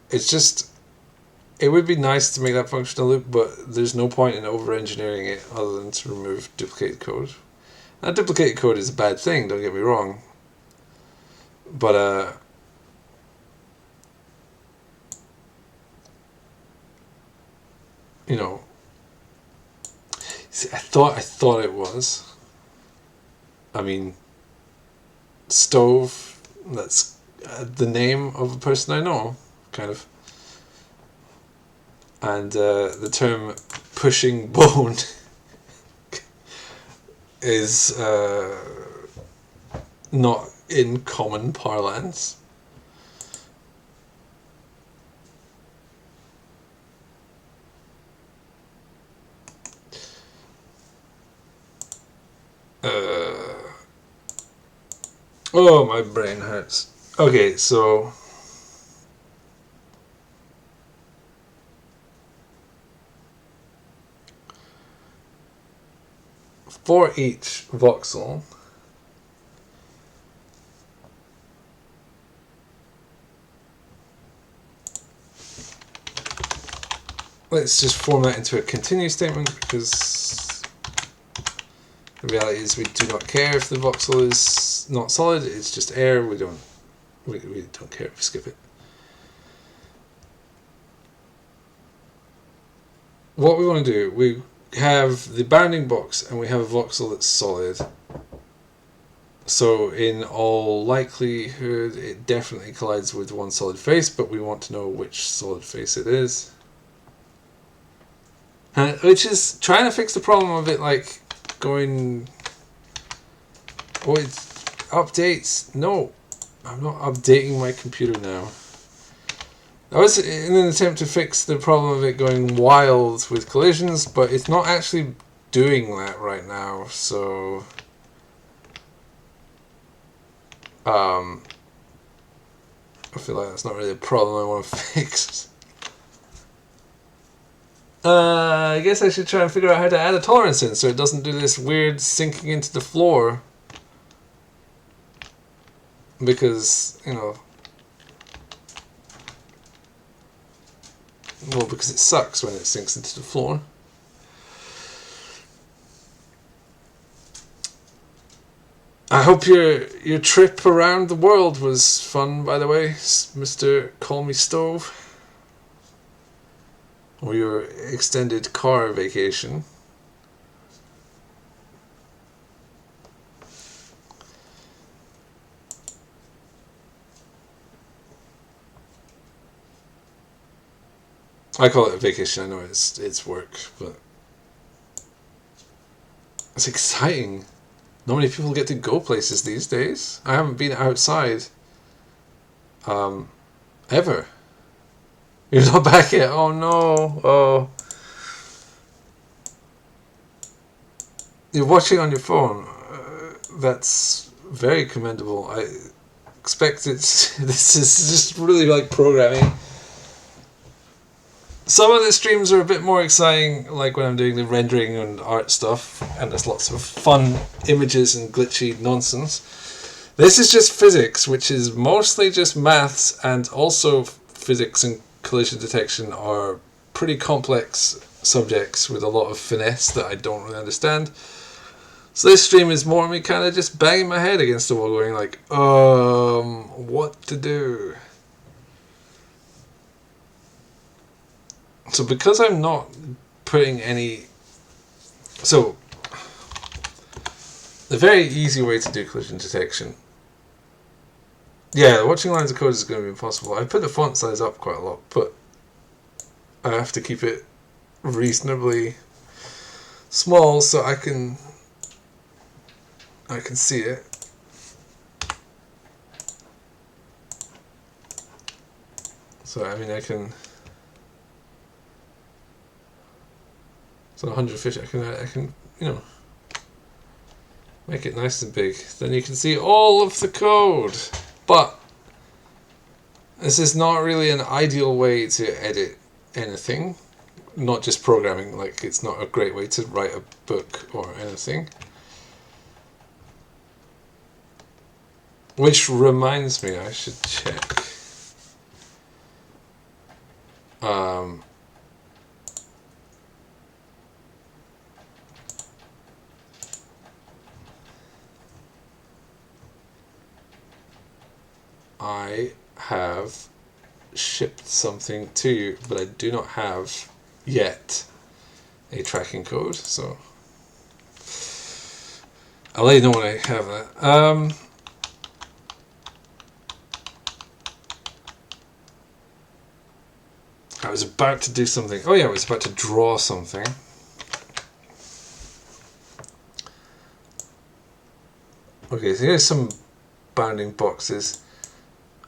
It's just, it would be nice to make that function a loop, but there's no point in over-engineering it other than to remove duplicated code. Now, duplicated code is a bad thing, don't get me wrong. But, you know, see, I thought it was. I mean, Stove, that's the name of a person I know, kind of. And the term pushing bone is not in common parlance. Oh, my brain hurts. Okay, so for each voxel, let's just form that into a continue statement, because the reality is we do not care if the voxel is not solid, it's just air, we don't care if we skip it. What we want to do, we have the bounding box and we have a voxel that's solid. So in all likelihood it definitely collides with one solid face, but we want to know which solid face it is. Which is trying to fix the problem of it like going, oh, it updates. No, I'm not updating my computer now. That was in an attempt to fix the problem of it going wild with collisions, but it's not actually doing that right now, so I feel like that's not really a problem I want to fix. I guess I should try and figure out how to add a tolerance in so it doesn't do this weird sinking into the floor. Because, you know, well, because it sucks when it sinks into the floor. I hope your trip around the world was fun, by the way, Mr. Call Me Stove. Or your extended car vacation. I call it a vacation. I know it's work, but it's exciting. Not many people get to go places these days. I haven't been outside ever. You're not back yet? Oh no. Oh. You're watching on your phone. That's very commendable. I expect it's... This is just really like programming. Some of the streams are a bit more exciting, like when I'm doing the rendering and art stuff, and there's lots of fun images and glitchy nonsense. This is just physics, which is mostly just maths, and also physics and collision detection are pretty complex subjects with a lot of finesse that I don't really understand. So this stream is more me kind of just banging my head against the wall going like, what to do? So because I'm not putting any... So, the very easy way to do collision detection... Yeah, watching lines of code is going to be impossible. I put the font size up quite a lot, but I have to keep it reasonably small so I can see it. So, I mean, I can... So 150, I can, you know, make it nice and big. Then you can see all of the code. But this is not really an ideal way to edit anything. Not just programming, like it's not a great way to write a book or anything. Which reminds me, I should check. I have shipped something to you, but I do not have yet a tracking code, so I'll let you know when I have that. I was about to do something. Oh yeah, I was about to draw something. Okay, so here's some bounding boxes.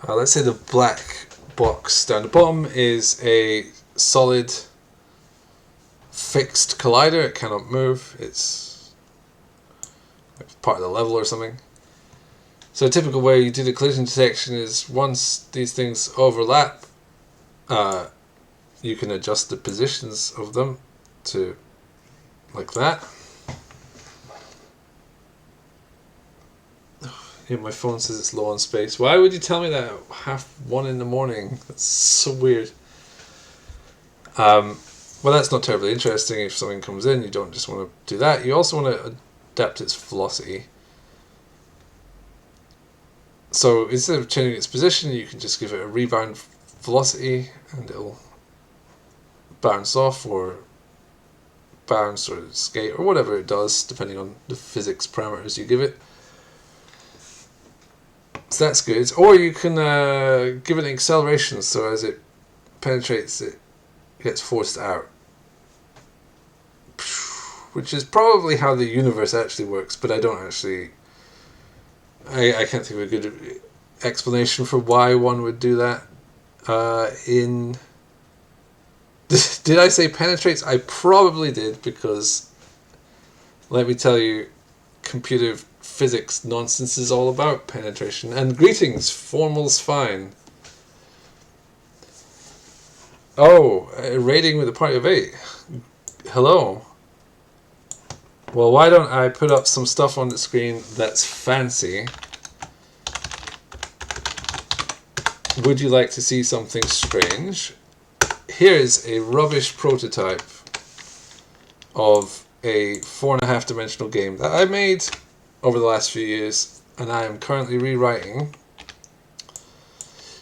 Let's say the black box down the bottom is a solid fixed collider. It cannot move. It's part of the level or something. So a typical way you do the collision detection is once these things overlap, you can adjust the positions of them to like that. Yeah, my phone says it's low on space. Why would you tell me that at 1:30 in the morning? That's so weird. Well, that's not terribly interesting. If something comes in, you don't just want to do that. You also want to adapt its velocity. So instead of changing its position, you can just give it a rebound velocity and it'll bounce off or bounce or skate or whatever it does, depending on the physics parameters you give it. So that's good. Or you can give it an acceleration, so as it penetrates, it gets forced out. Which is probably how the universe actually works, but I don't actually... I can't think of a good explanation for why one would do that. Did I say penetrates? I probably did, because let me tell you, computer physics nonsense is all about penetration. And greetings, formal's fine. Oh, raiding with a party of 8. Hello. Well, why don't I put up some stuff on the screen that's fancy? Would you like to see something strange? Here's a rubbish prototype of a 4.5 dimensional game that I made over the last few years, and I am currently rewriting.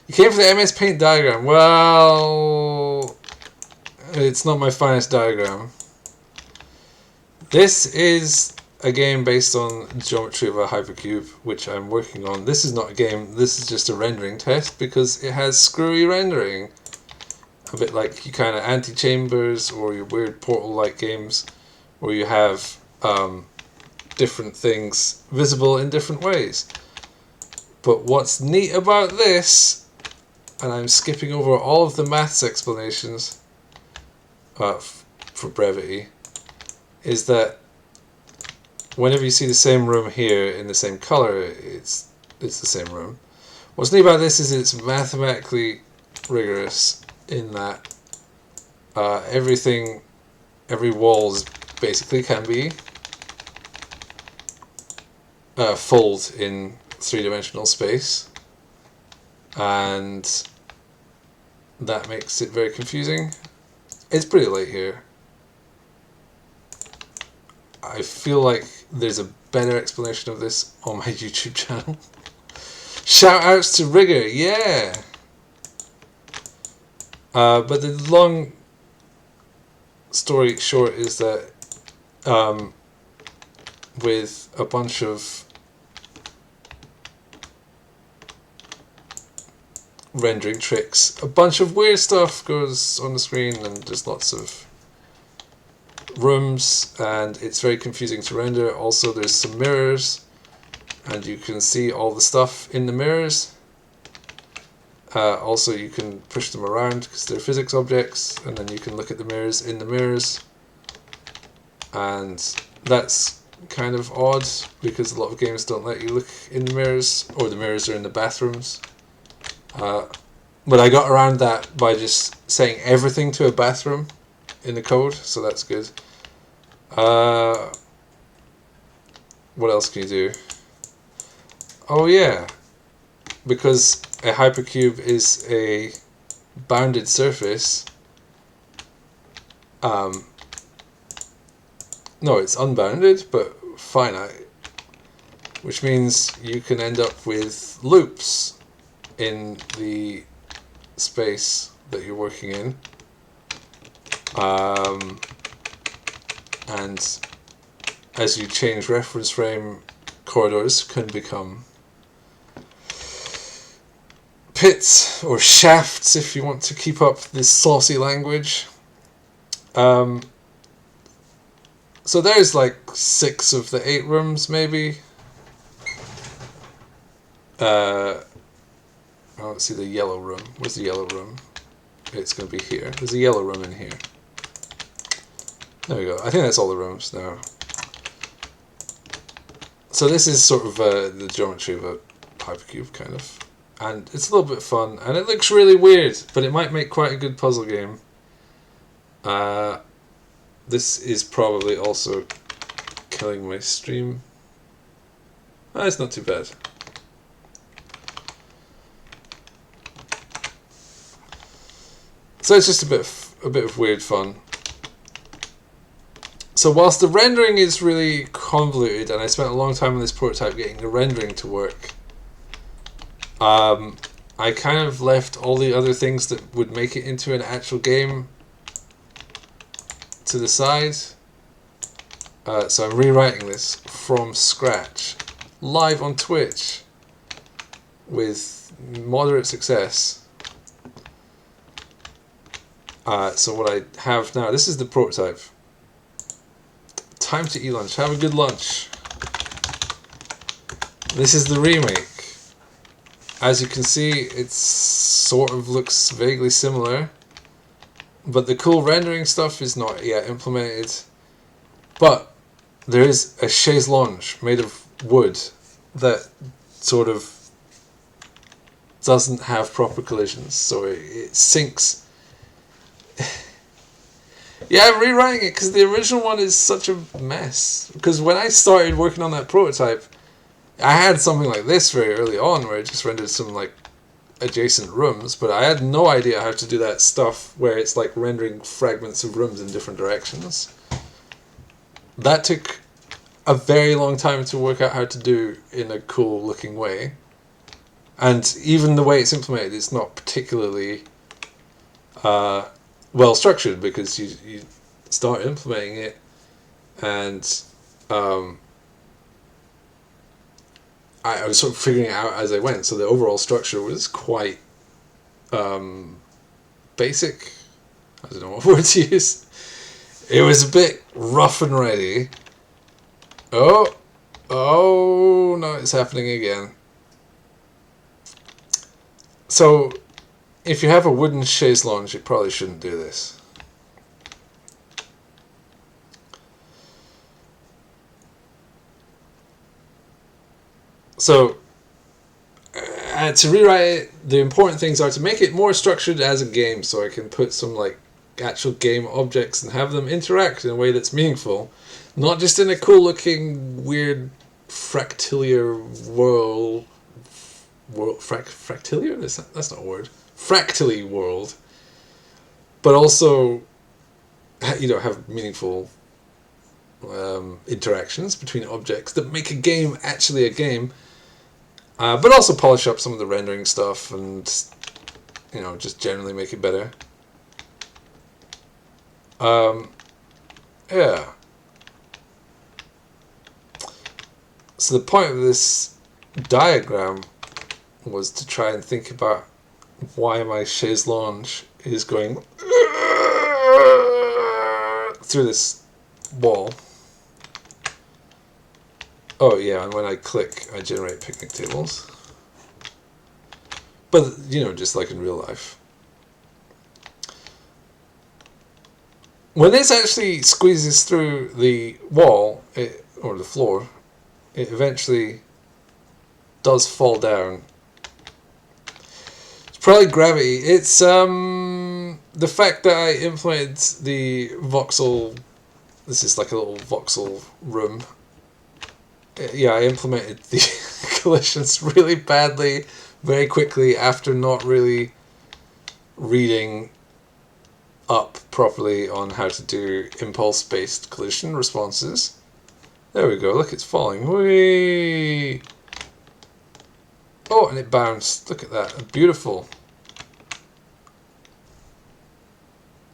You came for the MS Paint diagram. Well, it's not my finest diagram. This is a game based on geometry of a hypercube, which I'm working on. This is not a game, this is just a rendering test because it has screwy rendering. A bit like your kind of Anti-Chambers or your weird Portal-like games where you have different things visible in different ways. But what's neat about this, and I'm skipping over all of the maths explanations for brevity, is that whenever you see the same room here in the same color, it's the same room. What's neat about this is it's mathematically rigorous in that every wall basically can be fold in three-dimensional space, and that makes it very confusing. It's pretty late here. I feel like there's a better explanation of this on my YouTube channel. Shout outs to Rigger, yeah! But the long story short is that with a bunch of rendering tricks, a bunch of weird stuff goes on the screen, and there's lots of rooms, and it's very confusing to render. Also, there's some mirrors, and you can see all the stuff in the mirrors. Also, you can push them around because they're physics objects, and then you can look at the mirrors in the mirrors, and that's kind of odd because a lot of games don't let you look in the mirrors, or the mirrors are in the bathrooms. But I got around that by just setting everything to a bathroom in the code, so that's good. What else can you do? Oh yeah, because a hypercube is a bounded surface. No, it's unbounded, but finite, which means you can end up with loops in the space that you're working in. And as you change reference frame, corridors can become pits or shafts if you want to keep up this saucy language. So there's like 6 of the 8 rooms, maybe. Let's see the yellow room. Where's the yellow room? It's going to be here. There's a yellow room in here. There we go. I think that's all the rooms now. So this is sort of the geometry of a hypercube, kind of. And it's a little bit fun. And it looks really weird, but it might make quite a good puzzle game. This is probably also killing my stream. It's not too bad. So it's just a bit of weird fun. So whilst the rendering is really convoluted, and I spent a long time on this prototype getting the rendering to work, I kind of left all the other things that would make it into an actual game to the side. So I'm rewriting this from scratch, live on Twitch, with moderate success. So what I have now, this is the prototype. Time to eat lunch. Have a good lunch. This is the remake. As you can see, it sort of looks vaguely similar, but the cool rendering stuff is not yet implemented. But there is a chaise lounge made of wood that sort of doesn't have proper collisions, so it sinks. Yeah, I'm rewriting it because the original one is such a mess. Because when I started working on that prototype, I had something like this very early on where I just rendered some like adjacent rooms, but I had no idea how to do that stuff where it's like rendering fragments of rooms in different directions. That took a very long time to work out how to do in a cool looking way. And even the way it's implemented is not particularly well structured, because you start implementing it and I was sort of figuring it out as I went. So the overall structure was quite basic. I don't know what word to use. It was a bit rough and ready. Oh no, it's happening again. So if you have a wooden chaise lounge, you probably shouldn't do this. So to rewrite it, the important things are to make it more structured as a game, so I can put some like actual game objects and have them interact in a way that's meaningful, not just in a cool looking weird fractiliar world. Fractiliar? That's not a word. Fractally world, but also, you know, have meaningful interactions between objects that make a game actually a game. But also polish up some of the rendering stuff and, you know, just generally make it better. Yeah. So the point of this diagram was to try and think about why my chaise lounge is going through this wall. Oh yeah, and when I click, I generate picnic tables. But, you know, just like in real life. When this actually squeezes through the wall, or the floor, it eventually does fall down. It's probably gravity. It's the fact that I implemented the voxel. This is like a little voxel room. Yeah, I implemented the collisions really badly, very quickly, after not really reading up properly on how to do impulse-based collision responses. There we go, look, it's falling. Whee! Oh, and it bounced. Look at that, beautiful.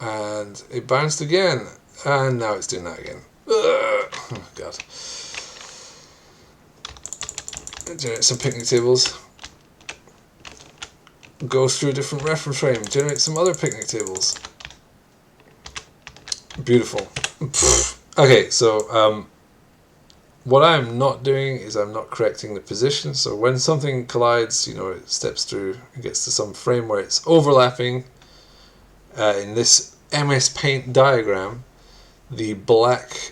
And it bounced again, and now it's doing that again. Ugh. Oh, God. Generate some picnic tables. Go through a different reference frame. Generate some other picnic tables. Beautiful. Okay, so what I'm not doing is I'm not correcting the position. So when something collides, you know, it steps through, it gets to some frame where it's overlapping. In this MS Paint diagram, the black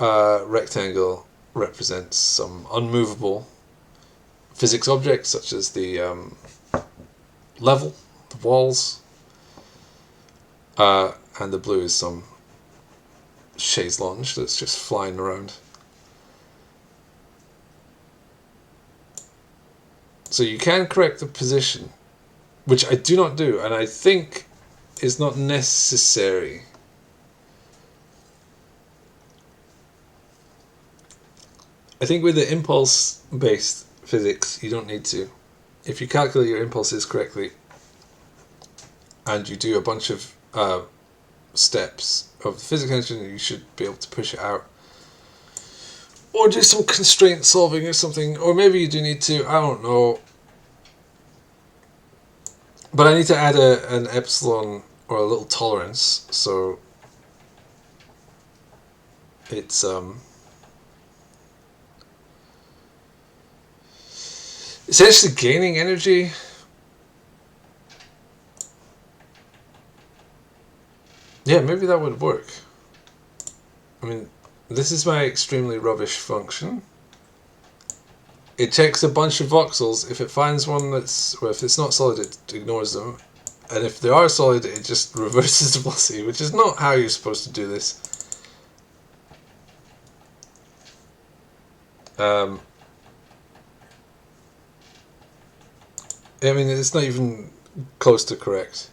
rectangle represents some unmovable physics objects, such as the level, the walls, and the blue is some chaise lounge that's just flying around. So you can correct the position, which I do not do, and I think is not necessary. I think with the impulse-based physics, you don't need to. If you calculate your impulses correctly, and you do a bunch of steps of the physics engine, you should be able to push it out. Or do some constraint solving or something, or maybe you do need to, I don't know. But I need to add an epsilon or a little tolerance, so it's essentially gaining energy. Yeah, maybe that would work. I mean, this is my extremely rubbish function. It checks a bunch of voxels. If it finds one that's, well, if it's not solid, it ignores them. And if they are solid, it just reverses the velocity, which is not how you're supposed to do this. I mean, it's not even close to correct.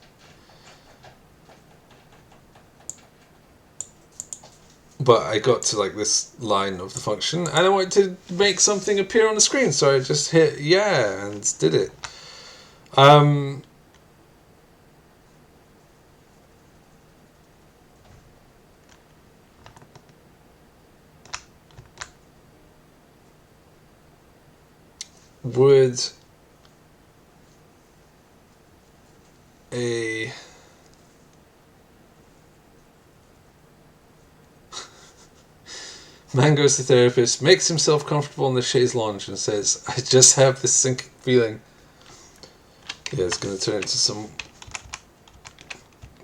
But I got to like this line of the function and I wanted to make something appear on the screen, so I just hit yeah and did it. Would a man goes to therapist, makes himself comfortable in the chaise lounge and says, I just have this sinking feeling. Yeah, it's going to turn into some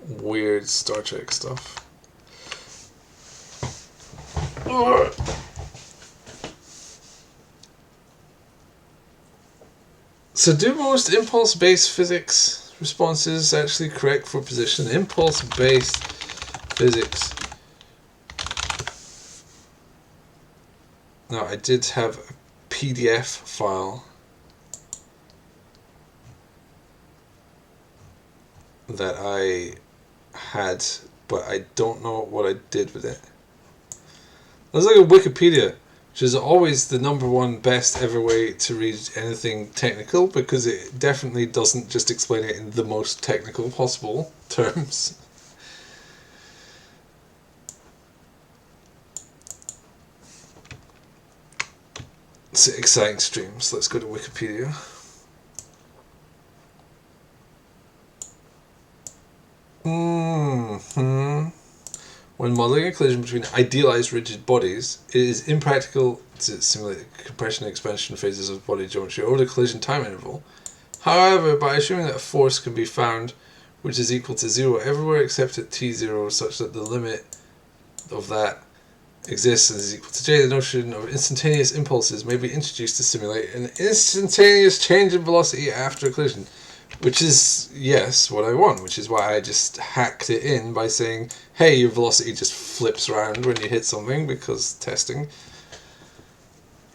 weird Star Trek stuff. So do most impulse-based physics responses actually correct for position? Impulse-based physics. Now, I did have a PDF file that I had, but I don't know what I did with it. There's like a Wikipedia, which is always the #1 best ever way to read anything technical, because it definitely doesn't just explain it in the most technical possible terms. It's exciting streams. Let's go to Wikipedia. When modeling a collision between idealized rigid bodies, it is impractical to simulate the compression and expansion phases of body geometry over the collision time interval. However, by assuming that a force can be found which is equal to 0 everywhere except at t0, such that the limit of that exists and is equal to j, the notion of instantaneous impulses may be introduced to simulate an instantaneous change in velocity after a collision. Which is, yes, what I want, which is why I just hacked it in by saying, hey, your velocity just flips around when you hit something, because testing.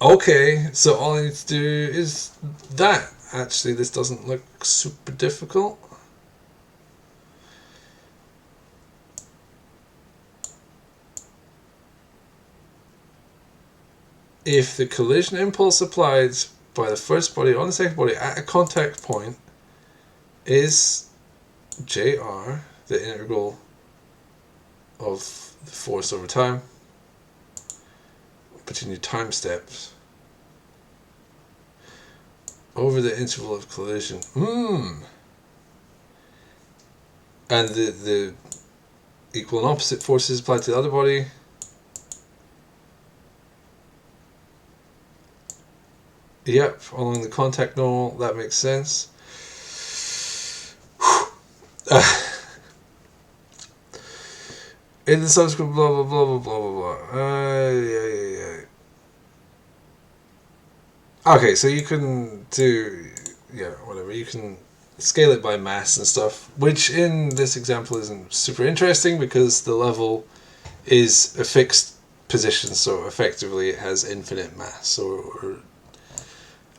Okay, so all I need to do is that. Actually, this doesn't look super difficult. If the collision impulse applied by the first body on the second body at a contact point is JR, the integral of the force over time between your time steps over the interval of collision. And the equal and opposite forces applied to the other body. Yep, along the contact normal, that makes sense. In the subsequent blah blah blah blah blah blah blah. Yeah. Okay, so you can do whatever. You can scale it by mass and stuff, which in this example isn't super interesting because the level is a fixed position, so effectively it has infinite mass or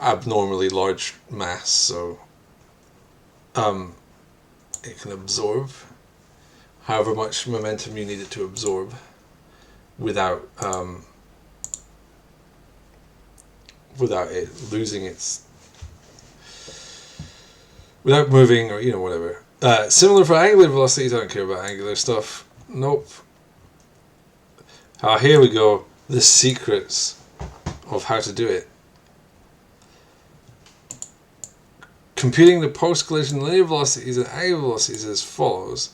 abnormally large mass, so it can absorb however much momentum you need it to absorb without it losing its, without moving or whatever. Similar for angular velocities. I don't care about angular stuff. Nope. Here we go. The secrets of how to do it. Computing the post-collision linear velocities and angular velocities as follows.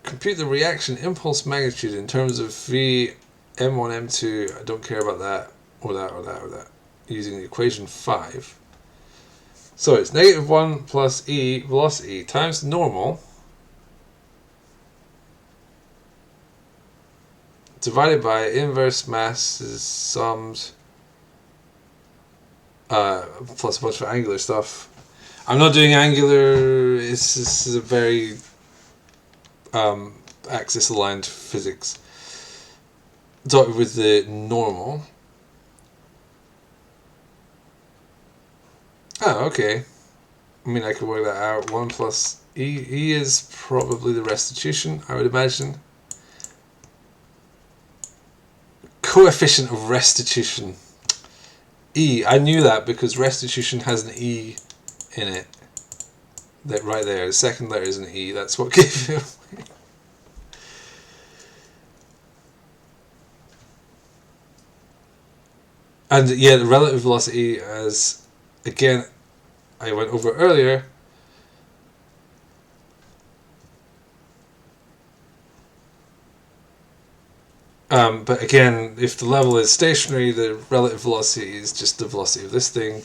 Compute the reaction impulse magnitude in terms of v m1 m2. I don't care about that or that using the equation 5. So it's -1 plus e velocity times normal divided by inverse mass is summed plus a bunch of angular stuff. I'm not doing angular. This is a very axis aligned physics. Dotted with the normal. Oh, okay. I mean, I could work that out. 1 plus e is probably the restitution, I would imagine. coefficient of restitution. E. I knew that because restitution has an E in it. That right there. The second letter is an E. That's what gave it away. And yeah, the relative velocity, as again I went over earlier, but again, if the level is stationary, the relative velocity is just the velocity of this thing.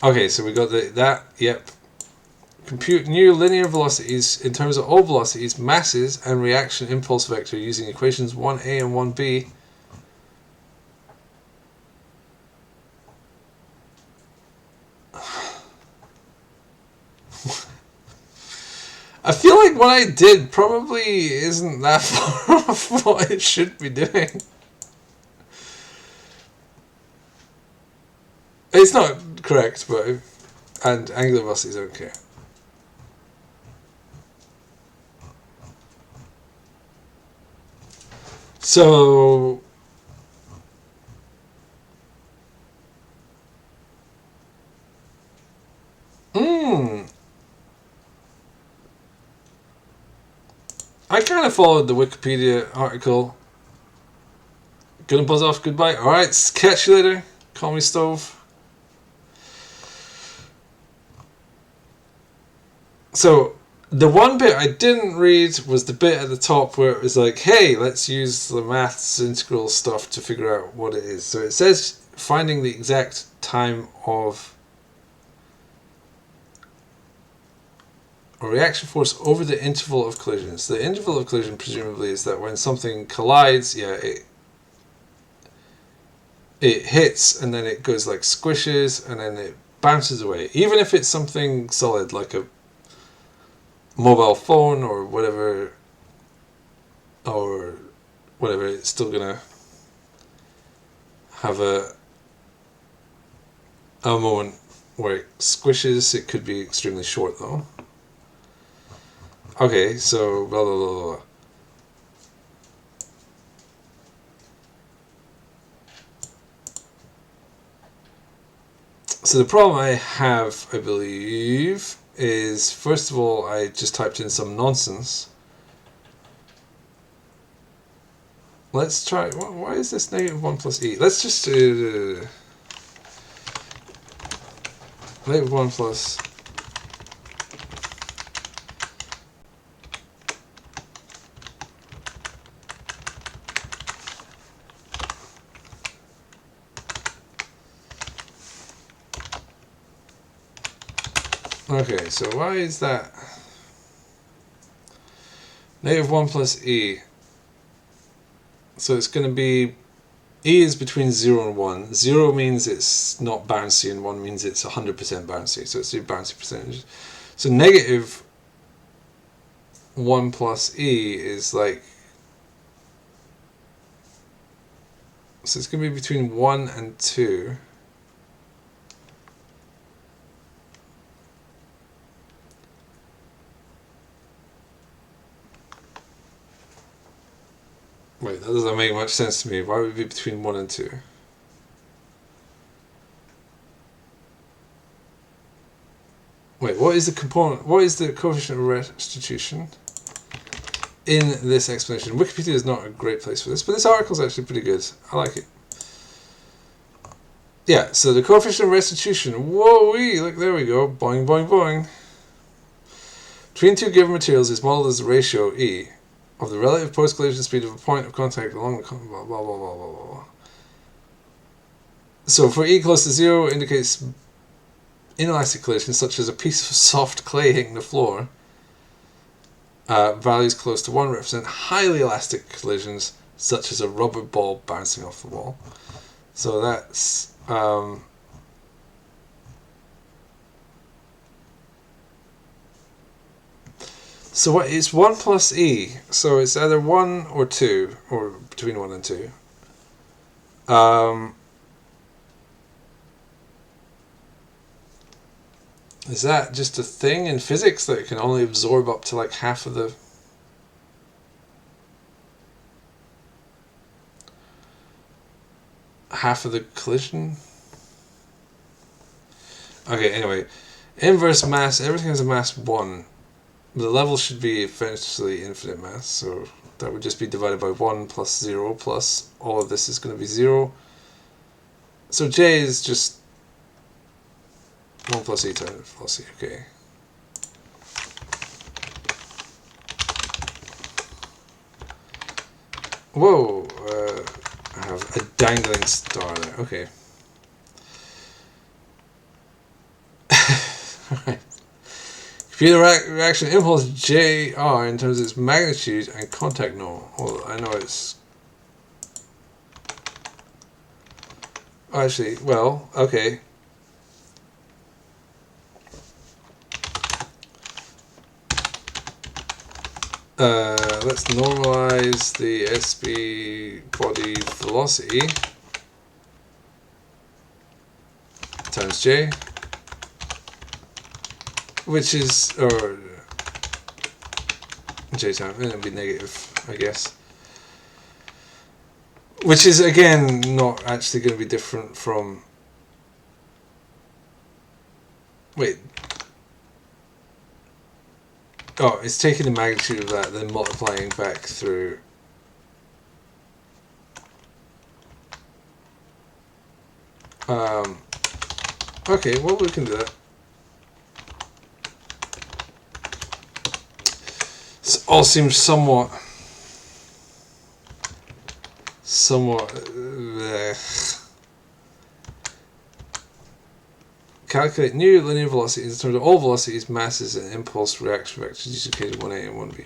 Okay, so we got that, yep. Compute new linear velocities in terms of all velocities, masses, and reaction impulse vector using equations 1a and 1b. I feel like what I did probably isn't that far off what it should be doing. It's not correct, but and angular velocities don't care. So I kind of followed the Wikipedia article. Gonna buzz off, goodbye. Alright, catch you later. Call me Stove. So, the one bit I didn't read was the bit at the top where it was like, hey, let's use the maths integral stuff to figure out what it is. So it says finding the exact time of a reaction force over the interval of collisions. The interval of collision presumably is that when something collides, yeah, it hits and then it goes like squishes and then it bounces away. Even if it's something solid like a mobile phone or whatever, it's still gonna have a moment where it squishes. It could be extremely short though. Okay, so blah blah blah blah. So the problem I have, I believe, is first of all I just typed in some nonsense. Let's try. Why is this negative 1 plus e? Let's just negative 1 plus. Okay, so why is that? Negative 1 plus e. So it's going to be, e is between 0 and 1. 0 means it's not bouncy and 1 means it's 100% bouncy. So it's the bouncy percentage. So negative 1 plus e is like, so it's going to be between 1 and 2. Wait, that doesn't make much sense to me. Why would it be between 1 and 2? Wait, what is the component? What is the coefficient of restitution in this explanation? Wikipedia is not a great place for this, but this article is actually pretty good. I like it. Yeah, so the coefficient of restitution. Whoa-wee, look, there we go. Boing, boing, boing. Between two given materials is modeled as the ratio E of the relative post-collision speed of a point of contact along the blah, blah, blah, blah, blah, blah. So for E close to 0 indicates inelastic collisions such as a piece of soft clay hitting the floor. Values close to 1 represent highly elastic collisions such as a rubber ball bouncing off the wall. So that's so what is 1 plus e? So it's either 1 or 2, or between 1 and 2. Is that just a thing in physics that it can only absorb up to like half of the... half of the collision. Okay, anyway. Inverse mass, everything has a mass 1. The level should be essentially infinite mass, so that would just be divided by 1 plus 0 plus all of this is going to be 0. So J is just 1 plus E times velocity, okay. Whoa, I have a dangling star there, okay. Alright. Computer reaction impulse JR in terms of its magnitude and contact no. Well, I know it's... Actually, well, okay. Let's normalize the SB body velocity times J, which is, or J times, it'll be negative, I guess. Which is, again, not actually going to be different from... Wait. Oh, it's taking the magnitude of that, then multiplying back through. Okay, well, we can do that. This all seems somewhat... Calculate new linear velocities in terms of all velocities, masses, and impulse reaction vectors duplicated 1A and 1B.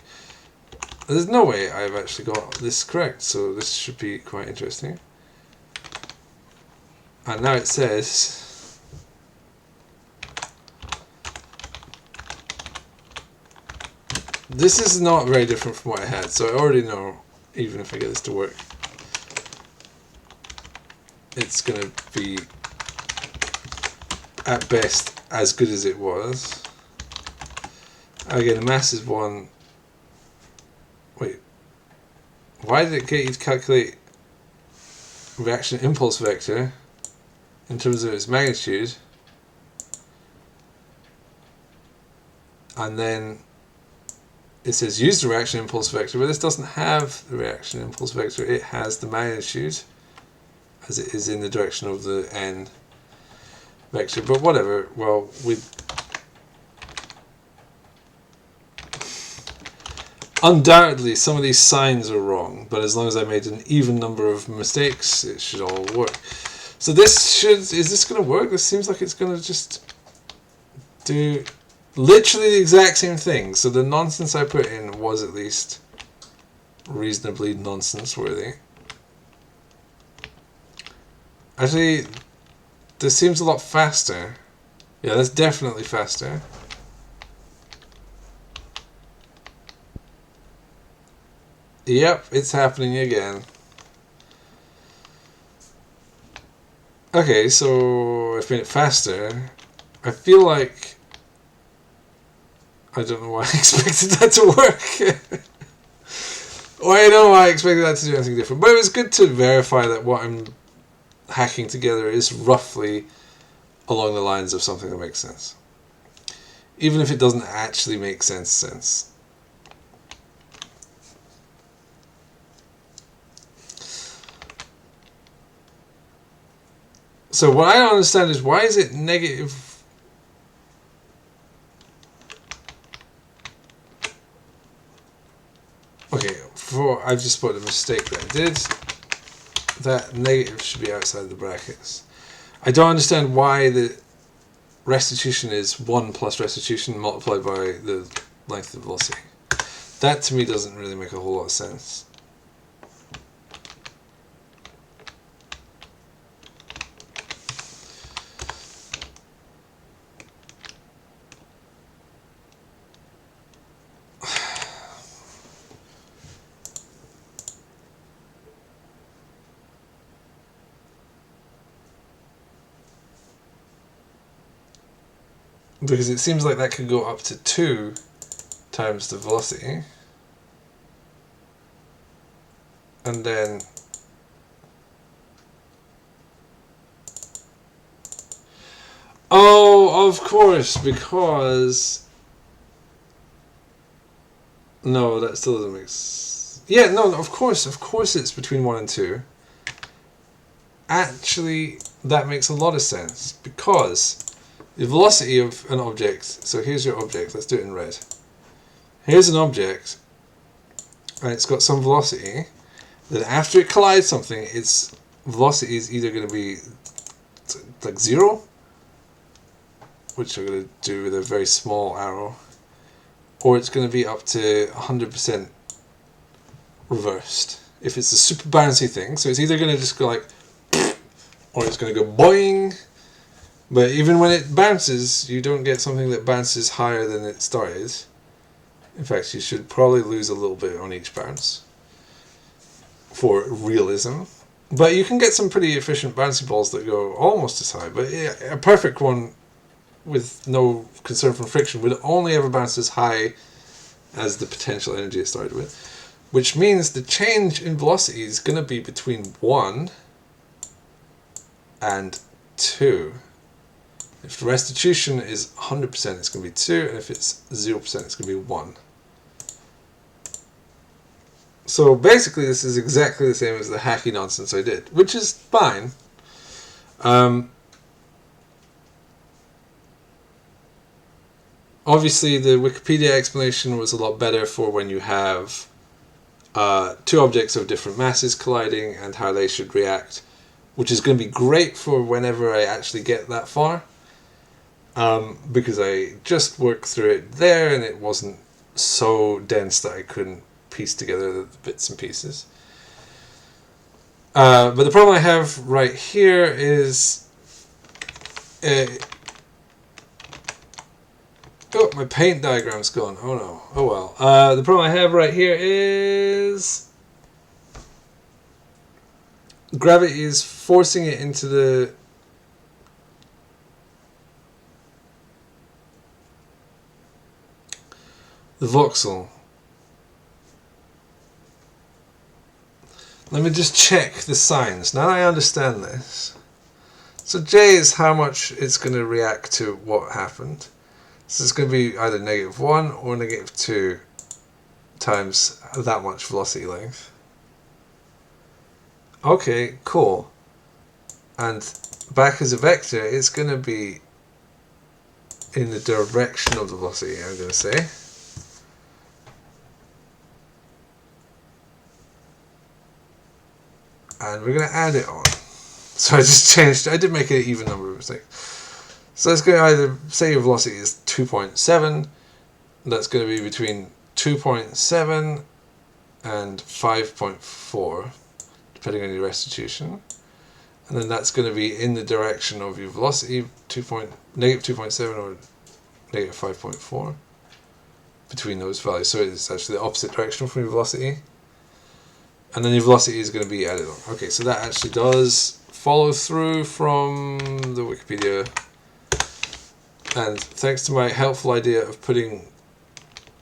There's no way I've actually got this correct, so this should be quite interesting. And now it says... This is not very different from what I had, so I already know, even if I get this to work, it's going to be, at best, as good as it was. Again, the mass is 1. Wait. Why did it get you to calculate reaction impulse vector in terms of its magnitude? And then it says use the reaction impulse vector, but this doesn't have the reaction impulse vector. It has the magnitude as it is in the direction of the n vector, but whatever. Well, undoubtedly some of these signs are wrong, but as long as I made an even number of mistakes, it should all work. So this should, is this going to work? This seems like it's going to just do literally the exact same thing. So the nonsense I put in was at least reasonably nonsense worthy. Actually, this seems a lot faster. Yeah, that's definitely faster. Yep, it's happening again. Okay, so I've made it faster. I feel like... I don't know why I expected that to work. Or I don't know why I expected that to do anything different. But it was good to verify that what I'm hacking together is roughly along the lines of something that makes sense. Even if it doesn't actually make sense. So what I don't understand is, why is it negative? Okay, I've just put a mistake that I did. That negative should be outside the brackets. I don't understand why the restitution is 1 plus restitution multiplied by the length of the velocity. That to me doesn't really make a whole lot of sense. Because it seems like that could go up to 2 times the velocity. And then Oh, of course, because... No, that still doesn't make sense. Yeah, no, of course it's between 1 and 2. Actually, that makes a lot of sense, because the velocity of an object... So here's your object, let's do it in red. Here's an object, and it's got some velocity. Then after it collides something, its velocity is either going to be like 0, which I'm going to do with a very small arrow, or it's going to be up to 100% reversed. If it's a super bouncy thing, so it's either going to just go like, or it's going to go boing. But even when it bounces, you don't get something that bounces higher than it started. In fact, you should probably lose a little bit on each bounce for realism. But you can get some pretty efficient bouncy balls that go almost as high. But yeah, a perfect one with no concern from friction would only ever bounce as high as the potential energy it started with. Which means the change in velocity is going to be between 1 and 2. If the restitution is 100%, it's going to be 2, and if it's 0%, it's going to be 1. So basically this is exactly the same as the hacky nonsense I did, which is fine. Obviously the Wikipedia explanation was a lot better for when you have two objects of different masses colliding and how they should react, which is going to be great for whenever I actually get that far, because I just worked through it there and it wasn't so dense that I couldn't piece together the bits and pieces. But the problem I have right here is oh, my paint diagram's gone. Oh no. Oh well. The problem I have right here is gravity is forcing it into the voxel. Let me just check the signs. Now I understand this. So J is how much it's going to react to what happened. So it's going to be either -1 or -2 times that much velocity length. Okay, cool. And back as a vector, it's going to be in the direction of the velocity, I'm going to say. And we're going to add it on. So I just changed, I did make an even number of mistakes. So it's going to either, say your velocity is 2.7, that's going to be between 2.7 and 5.4, depending on your restitution. And then that's going to be in the direction of your velocity, -2.7 or -5.4, between those values. So it's actually the opposite direction from your velocity. And then your velocity is going to be added on. Okay, so that actually does follow through from the Wikipedia. And thanks to my helpful idea of putting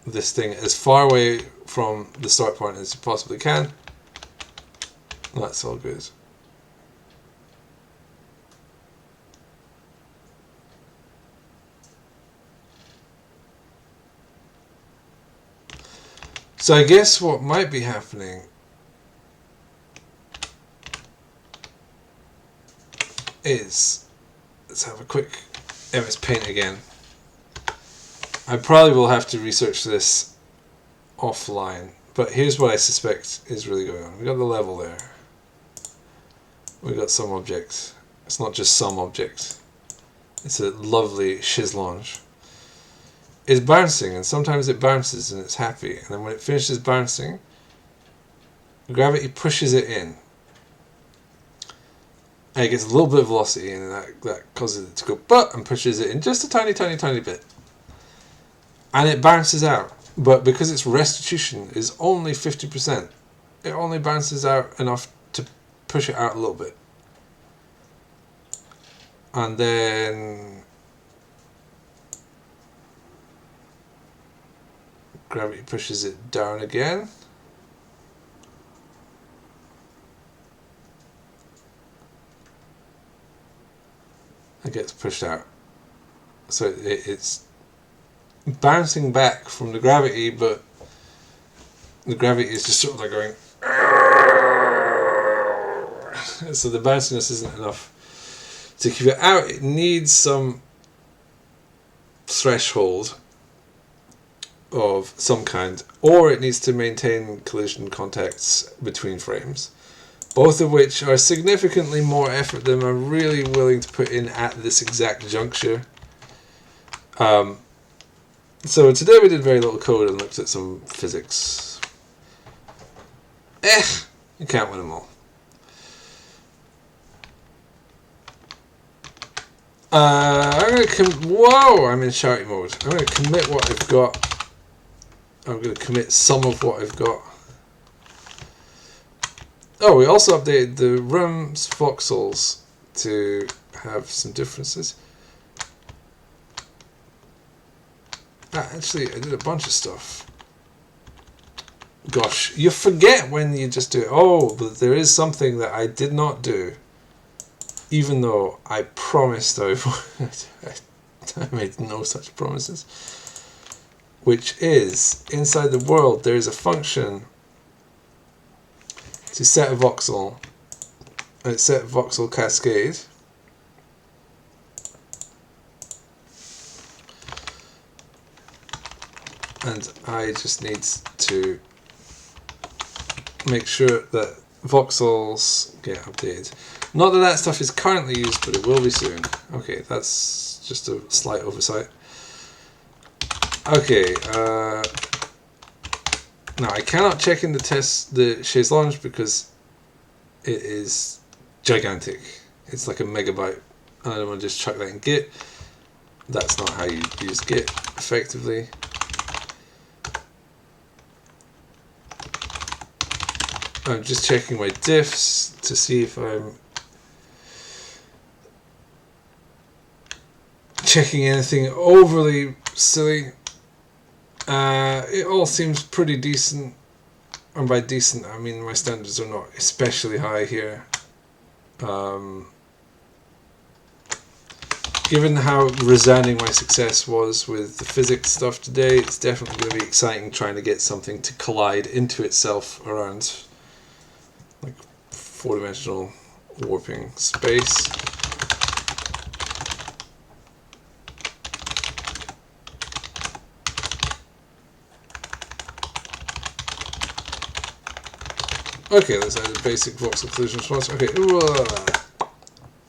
this thing as far away from the start point as you possibly can, that's all good. So I guess what might be happening is, let's have a quick MS Paint again. I probably will have to research this offline, but here's what I suspect is really going on. We got the level there. We got some object. It's not just some object. It's a lovely chislonge. It's bouncing, and sometimes it bounces and it's happy, and then when it finishes bouncing, gravity pushes it in. And it gets a little bit of velocity, and that causes it to go but and pushes it in just a tiny, tiny, tiny bit. And it bounces out. But because its restitution is only 50%, it only bounces out enough to push it out a little bit. And then gravity pushes it down again. It gets pushed out. So it's bouncing back from the gravity, but the gravity is just sort of like going. So the bounciness isn't enough to keep it out. It needs some threshold of some kind, or it needs to maintain collision contacts between frames, both of which are significantly more effort than I'm really willing to put in at this exact juncture. So today we did very little code and looked at some physics. You can't win them all. I'm going to whoa! I'm in shouty mode. I'm going to commit what I've got. I'm going to commit some of what I've got. Oh, we also updated the ROM's voxels to have some differences. Actually, I did a bunch of stuff. Gosh, you forget when you just do it. Oh, but there is something that I did not do. Even though I promised I made no such promises. Which is, inside the world, there is a function to set a voxel. It's set voxel cascade. And I just need to make sure that voxels get updated. Not that that stuff is currently used, but it will be soon. Okay, that's just a slight oversight. Okay, now I cannot check in the chaise lounge because it is gigantic. It's like a megabyte. And I don't want to just chuck that in Git. That's not how you use Git effectively. I'm just checking my diffs to see if I'm checking anything overly silly. It all seems pretty decent, and by decent I mean my standards are not especially high here. Given how resounding my success was with the physics stuff today, it's definitely going to be exciting trying to get something to collide into itself around like four-dimensional warping space. Okay, let's add a basic voxel collision response. Okay,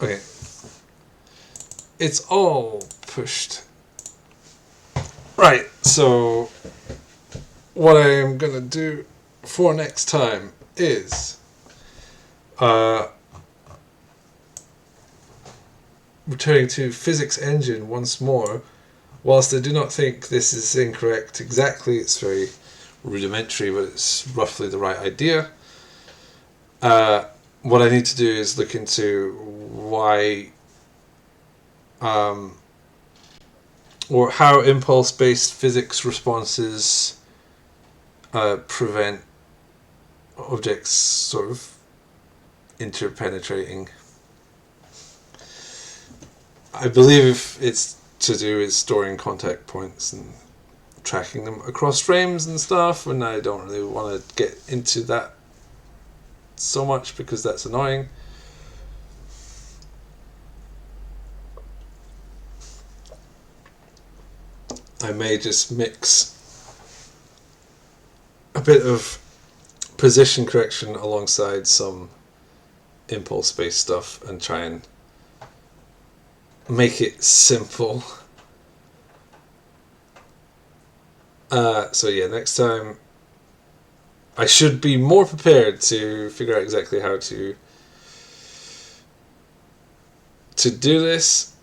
okay. It's all pushed. Right, so what I am going to do for next time is returning to physics engine once more. Whilst I do not think this is incorrect exactly, it's very rudimentary, but it's roughly the right idea. What I need to do is look into why or how impulse-based physics responses prevent objects sort of interpenetrating. I believe it's to do with storing contact points and tracking them across frames and stuff, and I don't really want to get into that so much because that's annoying. I may just mix a bit of position correction alongside some impulse-based stuff and try and make it simple. So yeah, next time I should be more prepared to figure out exactly how to do this.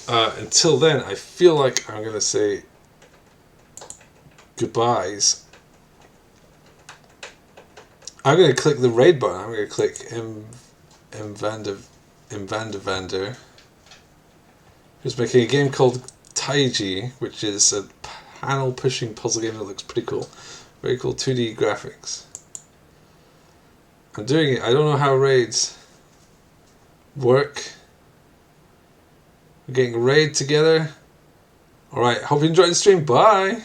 Until then, I feel like I'm going to say goodbyes. I'm going to click the raid button. I'm going to click M. Vander, who's making a game called Taiji, which is a panel pushing puzzle game that looks pretty cool. Very cool 2D graphics. I'm doing it. I don't know how raids work. We're getting a raid together. Alright, hope you enjoyed the stream. Bye!